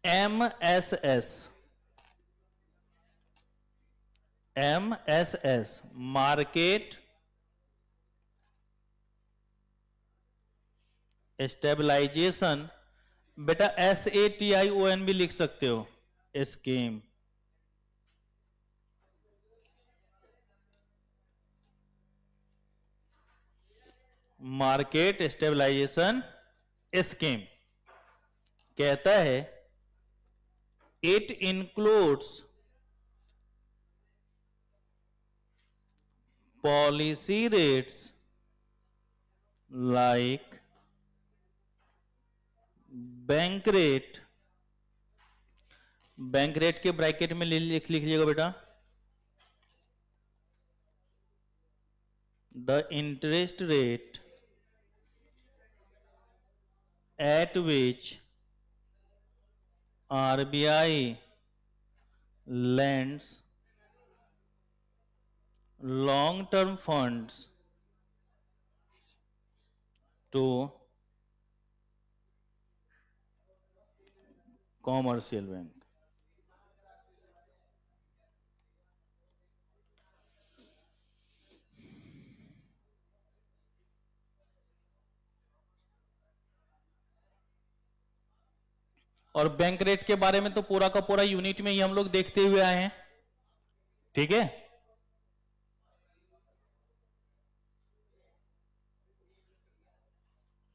MSS, MSS मार्केट स्टेबलाइजेशन। बेटा SATION भी लिख सकते हो, स्कीम। मार्केट स्टेबलाइजेशन स्कीम कहता है it includes policy rates like bank rate. Bank rate के ब्रैकेट में लिख लीजिएगा बेटा, the interest rate at which RBI lends long-term funds to commercial bank। और बैंक रेट के बारे में तो पूरा का पूरा यूनिट में ही हम लोग देखते हुए आए हैं। ठीक है,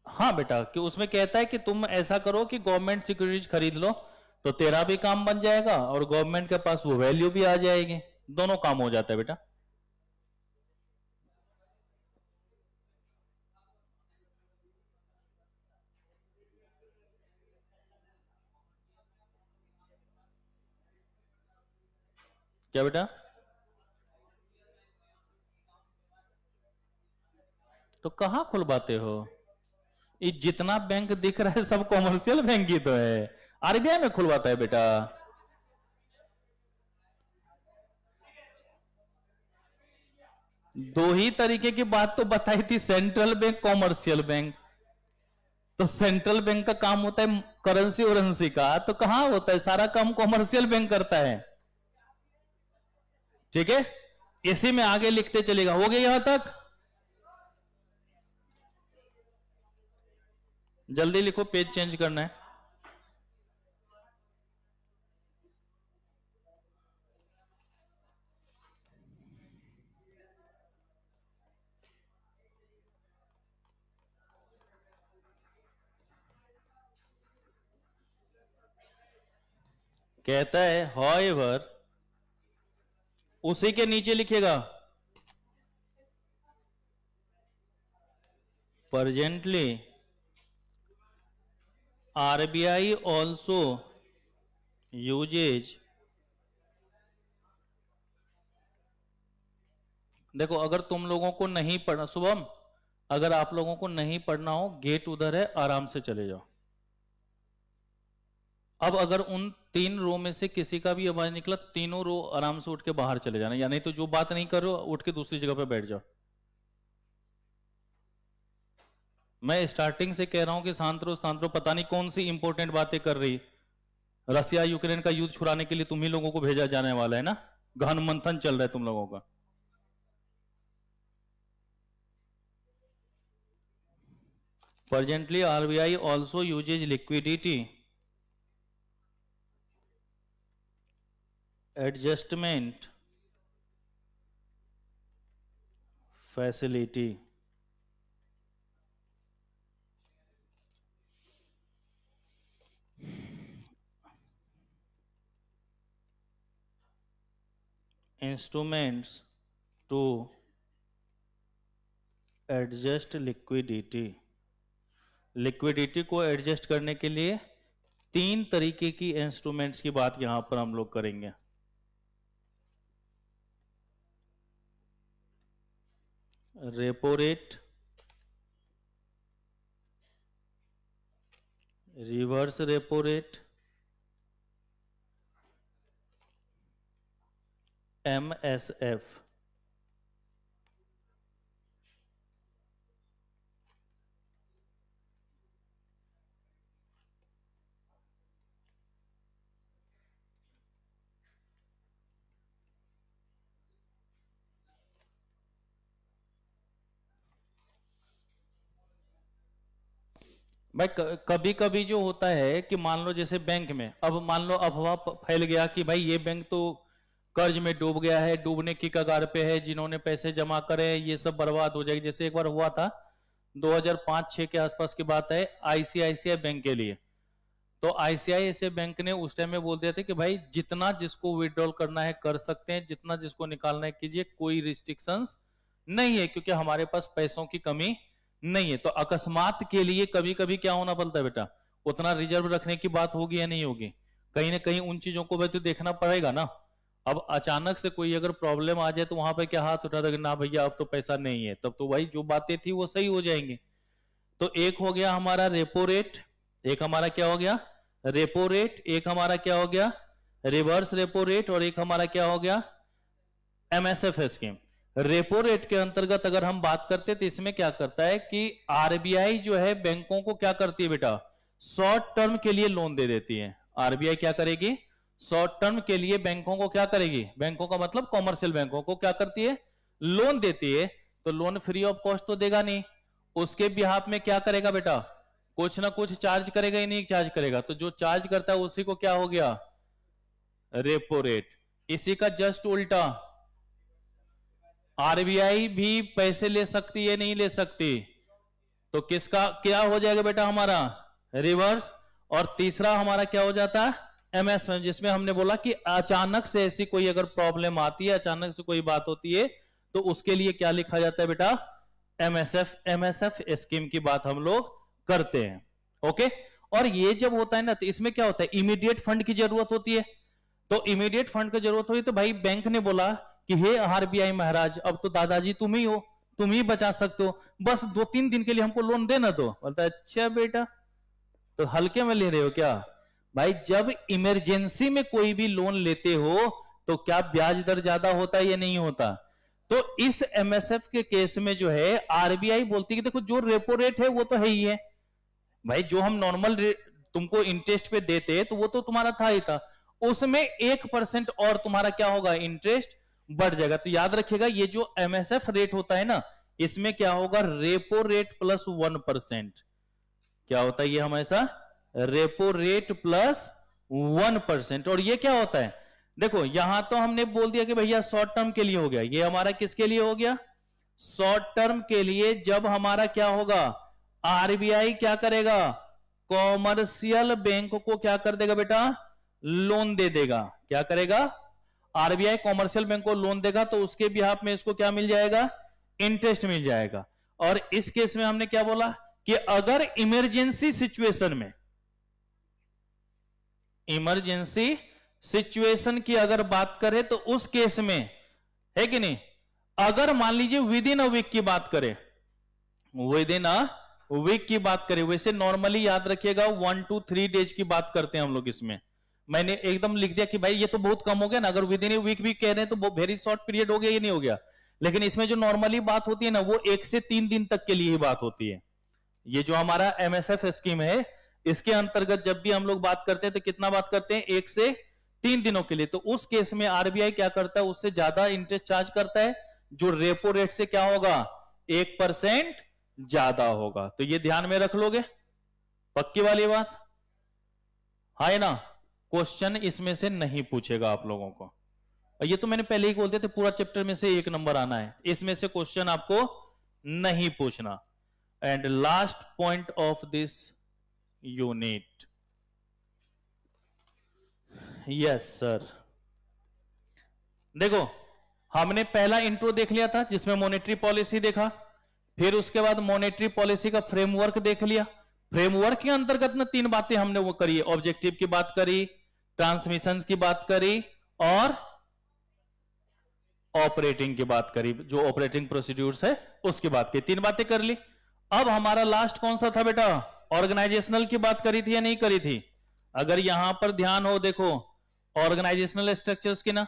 हाँ बेटा, कि उसमें कहता है कि तुम ऐसा करो कि गवर्नमेंट सिक्योरिटीज खरीद लो, तो तेरा भी काम बन जाएगा और गवर्नमेंट के पास वो वैल्यू भी आ जाएगी, दोनों काम हो जाता है बेटा। क्या बेटा? तो कहां खुलवाते हो? ये जितना बैंक दिख रहा है सब कॉमर्शियल बैंक ही तो है, आरबीआई में खुलवाता है बेटा। दो ही तरीके की बात तो बताई थी, सेंट्रल बैंक, कॉमर्शियल बैंक। तो सेंट्रल बैंक का काम होता है करेंसी वरेंसी का, तो कहां होता है? सारा काम कॉमर्शियल बैंक करता है। ठीक है, इसी में आगे लिखते चलेगा। हो गया यहां तक? जल्दी लिखो, पेज चेंज करना है। कहता है however, उसी के नीचे लिखेगा presently आरबीआई ऑल्सो यूजेज, देखो अगर तुम लोगों को नहीं पढ़ना, शुभम अगर आप लोगों को नहीं पढ़ना हो, गेट उधर है, आराम से चले जाओ। अब अगर उन 3 रो में से किसी का भी आवाज निकला, तीनों रो आराम से उठ के बाहर चले जाना, या नहीं तो जो बात नहीं कर रहे हो उठ के दूसरी जगह पे बैठ जाओ। मैं स्टार्टिंग से कह रहा हूं कि शांत रहो, पता नहीं कौन सी इंपॉर्टेंट बातें कर रही। रसिया यूक्रेन का युद्ध छुड़ाने के लिए तुम ही लोगों को भेजा जाने वाला है ना, गहन मंथन चल रहा है तुम लोगों का। Presently, RBI also uses liquidity adjustment facility instruments to adjust liquidity। Liquidity को एडजस्ट करने के लिए 3 तरीके की इंस्ट्रूमेंट्स की बात यहां पर हम लोग करेंगे। Repo rate, reverse repo rate, MSF। भाई कभी कभी जो होता है कि मान लो जैसे बैंक में, अब मान लो अफवाह फैल गया कि भाई ये बैंक तो कर्ज में डूब गया है, डूबने की कगार पे है, जिन्होंने पैसे जमा करे ये सब बर्बाद हो जाएगी। जैसे एक बार हुआ था 2005-6 के आसपास की बात है, आईसीआईसीआई बैंक के लिए। तो आईसीआईसीआई बैंक ने उस टाइम में बोल दिया था कि भाई जितना जिसको विड्रॉल करना है कर सकते हैं, जितना जिसको निकालना है कीजिए, कोई रिस्ट्रिक्शंस नहीं है, क्योंकि हमारे पास पैसों की कमी नहीं है। तो अकस्मात के लिए कभी कभी क्या होना पड़ता है बेटा, उतना रिजर्व रखने की बात होगी या नहीं होगी, कहीं ना कहीं उन चीजों को भी तो देखना पड़ेगा ना। अब अचानक से कोई अगर प्रॉब्लम आ जाए तो वहां पे क्या हाथ उठा देगा, ना भैया अब तो पैसा नहीं है, तब तो भाई जो बातें थी वो सही हो जाएंगी। तो एक हो गया हमारा रेपो रेट, एक हमारा क्या हो गया रेपो रेट, एक हमारा क्या हो गया रिवर्स रेपो रेट, और एक हमारा क्या हो गया MSF स्कीम। रेपो रेट के अंतर्गत अगर हम बात करते हैं तो इसमें क्या करता है कि आरबीआई जो है बैंकों को क्या करती है बेटा, शॉर्ट टर्म के लिए लोन दे देती है। आरबीआई क्या करेगी, शॉर्ट टर्म के लिए बैंकों को क्या करेगी, बैंकों का मतलब कॉमर्शियल बैंकों को क्या करती है, लोन देती है। तो लोन फ्री ऑफ कॉस्ट तो देगा नहीं, उसके बिहाफ में क्या करेगा बेटा, कुछ ना कुछ चार्ज करेगा ही नहीं, चार्ज करेगा। तो जो चार्ज करता है उसी को क्या हो गया रेपो रेट। इसी का जस्ट उल्टा आरबीआई भी पैसे ले सकती है नहीं ले सकती, तो किसका क्या हो जाएगा बेटा हमारा रिवर्स। और तीसरा हमारा क्या हो जाता है एमएस में, जिसमें हमने बोला कि अचानक से ऐसी कोई अगर प्रॉब्लम आती है, अचानक से कोई बात होती है, तो उसके लिए क्या लिखा जाता है बेटा एमएसएफ स्कीम की बात हम लोग करते हैं। ओके, और ये जब होता है ना तो इसमें क्या होता है इमीडिएट फंड की जरूरत होती है। तो इमीडिएट फंड की जरूरत हुई तो भाई बैंक ने बोला कि हे आरबीआई महाराज, अब तो दादाजी तुम ही हो, तुम ही बचा सकते हो, बस 2-3 दिन के लिए हमको लोन देना। तो बोलता है अच्छा बेटा, तो हल्के में ले रहे हो क्या भाई। जब इमरजेंसी में कोई भी लोन लेते हो तो क्या ब्याज दर ज्यादा होता है या नहीं होता। तो इस एमएसएफ के केस में जो है आरबीआई बोलती है कि देखो जो रेपो रेट है वो तो है ही है भाई, जो हम नॉर्मल तुमको इंटरेस्ट पे देते तो वो तो तुम्हारा था ही था, उसमें 1% और तुम्हारा क्या होगा इंटरेस्ट बढ़ जाएगा। तो याद रखिएगा ये जो एमएसएफ रेट होता है ना, इसमें क्या होगा रेपो रेट प्लस 1%। क्या होता है ये हमेशा रेपो रेट प्लस 1%। और ये क्या होता है देखो, यहां तो हमने बोल दिया कि भैया शॉर्ट टर्म के लिए हो गया, ये हमारा किसके लिए हो गया शॉर्ट टर्म के लिए। जब हमारा क्या होगा आरबीआई क्या करेगा कॉमर्शियल बैंक को क्या कर देगा बेटा लोन दे देगा। क्या करेगा आरबीआई कॉमर्शियल बैंक को लोन देगा, तो उसके बिहाफ में इसको क्या मिल जाएगा इंटरेस्ट मिल जाएगा। और इस केस में हमने क्या बोला कि अगर इमरजेंसी सिचुएशन में इमरजेंसी सिचुएशन की अगर बात करें तो उस केस में है कि नहीं, अगर मान लीजिए विद इन अ वीक की बात करें, विद इन अ वीक की बात करें, वैसे नॉर्मली याद रखिएगा 1 to 3 डेज की बात करते हैं हम लोग। इसमें मैंने एकदम लिख दिया कि भाई ये तो बहुत कम हो गया ना, अगर विद इन ए वीक भी कह रहे हैं तो वेरी शॉर्ट पीरियड हो गया, ये नहीं हो गया। लेकिन इसमें जो नॉर्मली बात होती है ना, वो 1 से 3 दिन तक के लिए ही बात होती है। ये जो हमारा एमएसएफ स्कीम है, इसके अंतर्गत जब भी हम लोग बात करते हैं तो कितना बात करते हैं, 1 से 3 दिनों के लिए। तो उस केस में आरबीआई क्या करता है, उससे ज्यादा इंटरेस्ट चार्ज करता है, जो रेपो रेट से क्या होगा, 1% ज्यादा होगा। तो ये ध्यान में रख लोगे, पक्की वाली बात है ना। क्वेश्चन इसमें से नहीं पूछेगा आप लोगों को, और ये तो मैंने पहले ही बोल दिया था, पूरा चैप्टर में से 1 नंबर आना है, इसमें से क्वेश्चन आपको नहीं पूछना। And last point of this unit, yes sir, देखो हमने पहला इंट्रो देख लिया था जिसमें मॉनेटरी पॉलिसी देखा, फिर उसके बाद मॉनेटरी पॉलिसी का फ्रेमवर्क देख लिया। फ्रेमवर्क के अंतर्गत ना 3 बातें हमने वो करी, ऑब्जेक्टिव की बात करी, ट्रांसमिशन की बात करी और ऑपरेटिंग की बात करी, जो ऑपरेटिंग प्रोसीड्यूर्स है उसकी बात की। 3 बातें कर ली। अब हमारा लास्ट कौन सा था बेटा, ऑर्गेनाइजेशनल की बात करी थी या नहीं करी थी। अगर यहां पर ध्यान हो, देखो ऑर्गेनाइजेशनल स्ट्रक्चर्स की ना,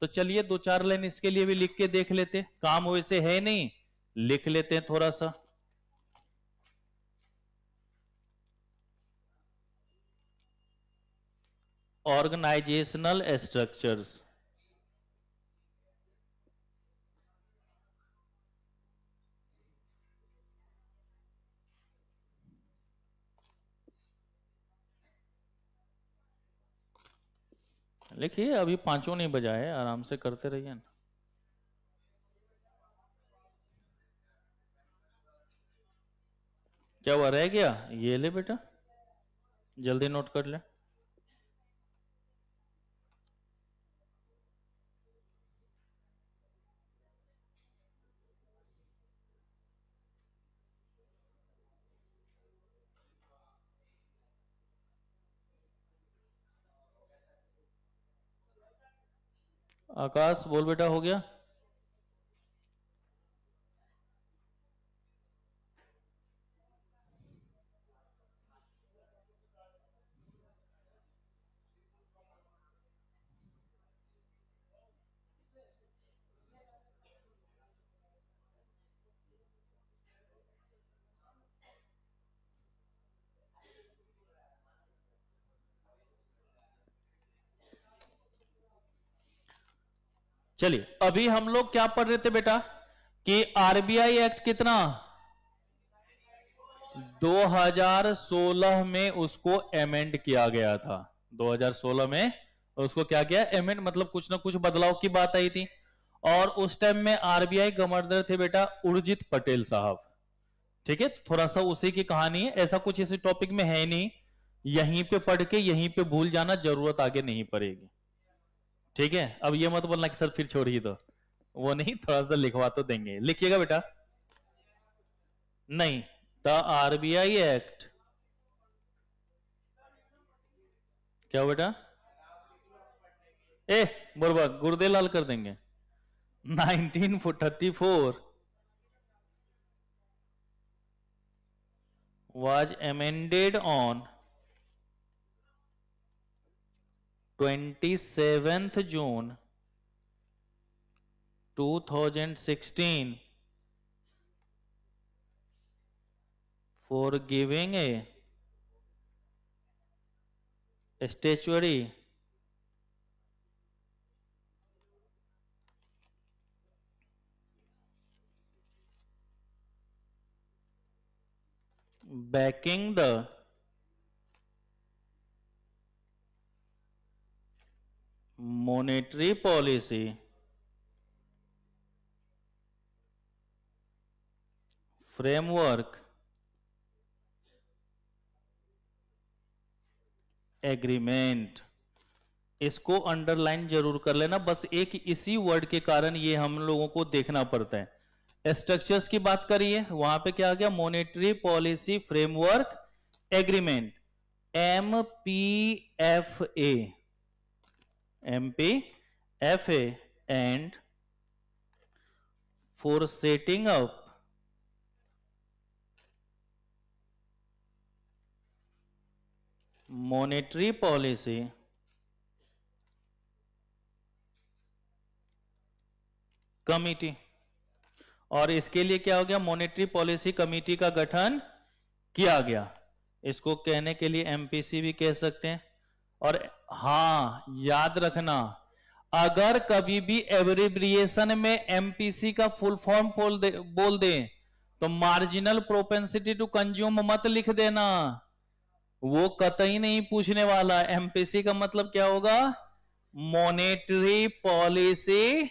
तो चलिए 2-4 लाइन इसके लिए भी लिख के देख लेते, काम वैसे है नहीं, लिख लेते हैं थोड़ा सा। ऑर्गेनाइजेशनल स्ट्रक्चर्स, लिखिए, अभी 5 नहीं बजा है, आराम से करते रहिए ना। क्या हुआ, रह गया, ये ले बेटा, जल्दी नोट कर ले। आकाश बोल बेटा, हो गया। चलिए, अभी हम लोग क्या पढ़ रहे थे बेटा, कि आरबीआई एक्ट कितना 2016 में उसको एमेंड किया गया था। 2016 में उसको क्या किया, एमेंड, मतलब कुछ ना कुछ बदलाव की बात आई थी। और उस टाइम में आरबीआई गवर्नर थे बेटा उर्जित पटेल साहब, ठीक है। थोड़ा सा उसी की कहानी है, ऐसा कुछ इस टॉपिक में है नहीं, यहीं पे पढ़ के यहीं पे भूल जाना, जरूरत आगे नहीं पड़ेगी, ठीक है। अब ये मत बोलना कि सर फिर छोड़िए, तो वो नहीं, थोड़ा सा लिखवा तो देंगे, लिखिएगा बेटा। नहीं, द आरबीआई एक्ट, क्या बेटा, ए बुर्बक, गुर्दे लाल कर देंगे। 1934 was amended on 27th June 2016 for giving a statutory backing the monetary policy framework agreement. इसको अंडरलाइन जरूर कर लेना, बस एक इसी वर्ड के कारण ये हम लोगों को देखना पड़ता है। स्ट्रक्चर्स की बात करिए, वहां पे क्या आ गया, monetary policy framework agreement. MPFA and for setting up monetary policy committee. और इसके लिए क्या हो गया, मॉनेटरी पॉलिसी कमिटी का गठन किया गया। इसको कहने के लिए एमपीसी भी कह सकते हैं। और हां याद रखना, अगर कभी भी एब्रिविएशन में एमपीसी का फुल फॉर्म बोल दे तो मार्जिनल प्रोपेंसिटी टू कंज्यूम मत लिख देना, वो कतई नहीं पूछने वाला। एमपीसी का मतलब क्या होगा, मॉनेटरी पॉलिसी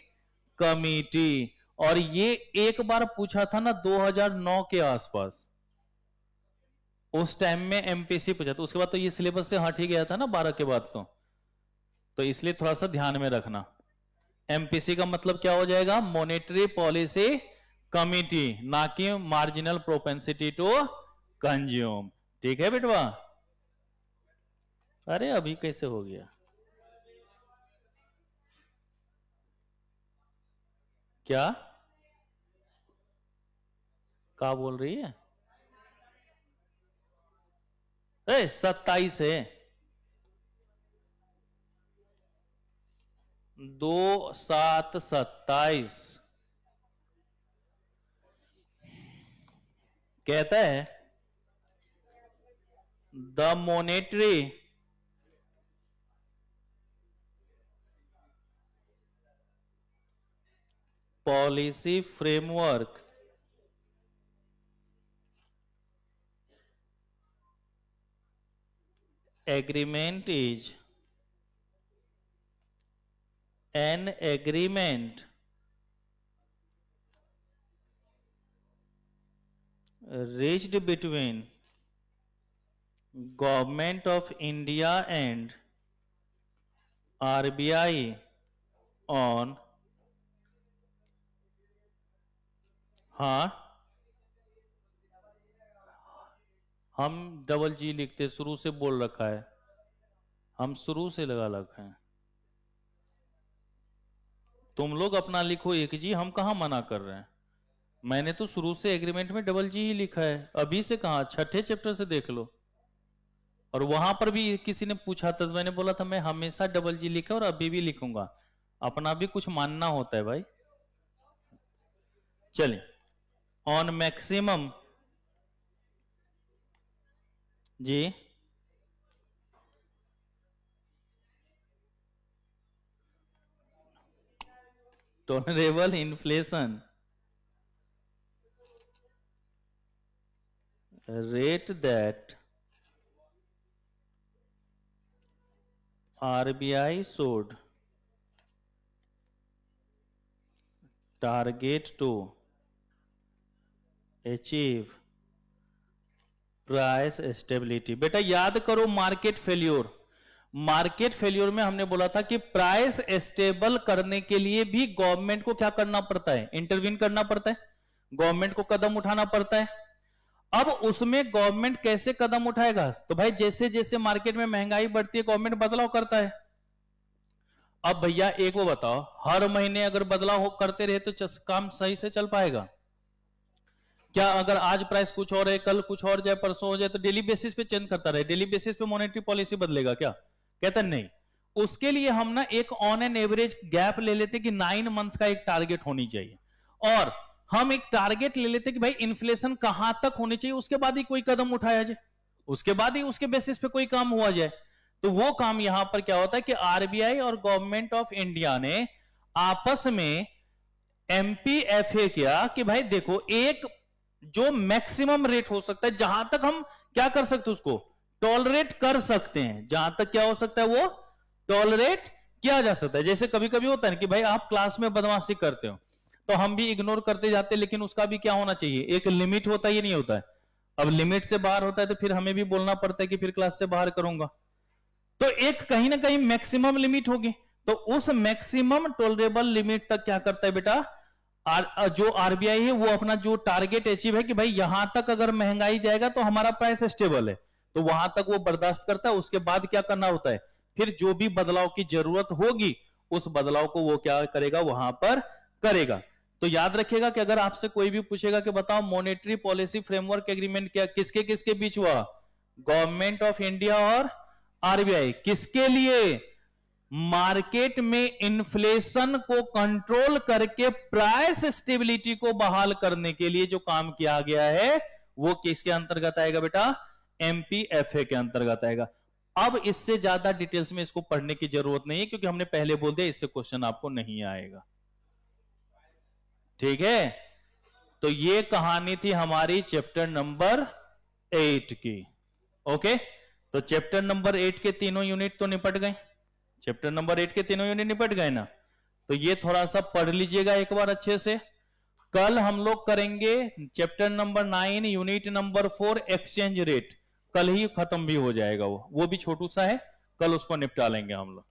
कमिटी। और ये एक बार पूछा था ना 2009 के आसपास, उस टाइम में एमपीसी पूछा था। उसके बाद तो ये सिलेबस से हट ही गया था ना 12 के बाद तो इसलिए थोड़ा सा ध्यान में रखना। एमपीसी का मतलब क्या हो जाएगा, मॉनेटरी पॉलिसी कमिटी, ना कि मार्जिनल प्रोपेंसिटी टू कंज्यूम। ठीक है बेटवा? अरे अभी कैसे हो गया, क्या बोल रही है? 27 है, 2/7/27 कहता है the monetary policy framework agreement is an agreement reached between Government of India and RBI on हम डबल जी लिखते, शुरू से बोल रखा है, हम शुरू से लगा रखा है। तुम लोग अपना लिखो एक जी, हम कहां मना कर रहे हैं। मैंने तो शुरू से एग्रीमेंट में डबल जी ही लिखा है, अभी से कहा, छठे चैप्टर से देख लो। और वहां पर भी किसी ने पूछा था, मैंने बोला था मैं हमेशा डबल जी लिखा और अभी भी लिखूंगा, अपना भी कुछ मानना होता है भाई। चलिए, ऑन मैक्सिमम जी tolerable inflation rate that RBI should target to achieve price stability. बेटा याद करो, मार्केट फेल्योर, मार्केट फेल्योर में हमने बोला था कि प्राइस स्टेबल करने के लिए भी गवर्नमेंट को क्या करना पड़ता है, इंटरवीन करना पड़ता है, गवर्नमेंट को कदम उठाना पड़ता है। अब उसमें गवर्नमेंट कैसे कदम उठाएगा, तो भाई जैसे जैसे मार्केट में महंगाई बढ़ती है गवर्नमेंट बदलाव करता है। अब भैया एक वो बताओ, हर महीने अगर बदलाव करते रहे तो काम सही से चल पाएगा क्या? अगर आज प्राइस कुछ और है, कल कुछ और जाए, परसों हो जाए, तो डेली बेसिस पे चेंज करता रहे, डेली बेसिस पे मॉनेटरी पॉलिसी बदलेगा क्या? कहता नहीं। उसके लिए हम ना एक ऑन एन एवरेज गैप ले लेते कि 9 मंथ्स का एक टारगेट होनी चाहिए, और हम एक टारगेट ले लेते कि भाई इन्फ्लेशन कहां तक होनी चाहिए, उसके बाद ही कोई कदम उठाया जाए, उसके बाद ही उसके बेसिस पे कोई काम हुआ जाए। तो वो काम यहां पर क्या होता है कि आरबीआई और गवर्नमेंट ऑफ इंडिया ने आपस में एमपीएफए किया कि भाई देखो, एक जो मैक्सिमम रेट हो सकता है, जहां तक हम क्या कर सकते हैं उसको टॉलरेट कर सकते हैं, जहां तक क्या हो सकता है वो टॉलरेट किया जा सकता है। जैसे कभी कभी होता है कि भाई आप क्लास में बदमाशी करते हो तो हम भी इग्नोर करते जाते हैं, लेकिन उसका भी क्या होना चाहिए, एक लिमिट होता है, ये नहीं होता है। अब लिमिट से बाहर होता है तो फिर हमें भी बोलना पड़ता है कि फिर क्लास से बाहर करूंगा। तो एक कहीं ना कहीं मैक्सिमम लिमिट होगी, तो उस मैक्सिमम टॉलरेबल लिमिट तक क्या करता है बेटा, जो आरबीआई है वो अपना जो टारगेट अचीव है कि भाई यहां तक अगर महंगाई जाएगा तो हमारा प्राइस स्टेबल है, तो वहां तक वो बर्दाश्त करता है, उसके बाद क्या करना होता है, फिर जो भी बदलाव की जरूरत होगी उस बदलाव को वो क्या करेगा, वहां पर करेगा। तो याद रखिएगा कि अगर आपसे कोई भी पूछेगा कि बताओ मॉनेटरी पॉलिसी फ्रेमवर्क एग्रीमेंट क्या किसके किसके बीच हुआ, गवर्नमेंट ऑफ इंडिया और आरबीआई। किसके लिए, मार्केट में इन्फ्लेशन को कंट्रोल करके प्राइस स्टेबिलिटी को बहाल करने के लिए जो काम किया गया है वो किसके अंतर्गत आएगा बेटा, एमपीएफए के अंतर्गत आएगा। अब इससे ज्यादा डिटेल्स में इसको पढ़ने की जरूरत नहीं है क्योंकि हमने पहले बोल दिया इससे क्वेश्चन आपको नहीं आएगा, ठीक है। तो ये कहानी थी हमारी चैप्टर नंबर 8 की। ओके, तो चैप्टर नंबर 8 के तीनों यूनिट तो निपट गए, चैप्टर नंबर 8 के तीनों यूनिट निपट गए ना। तो ये थोड़ा सा पढ़ लीजिएगा एक बार अच्छे से। कल हम लोग करेंगे chapter number 9 unit number 4 exchange rate, कल ही खत्म भी हो जाएगा वो भी छोटू सा है, कल उसको निपटा लेंगे हम लोग।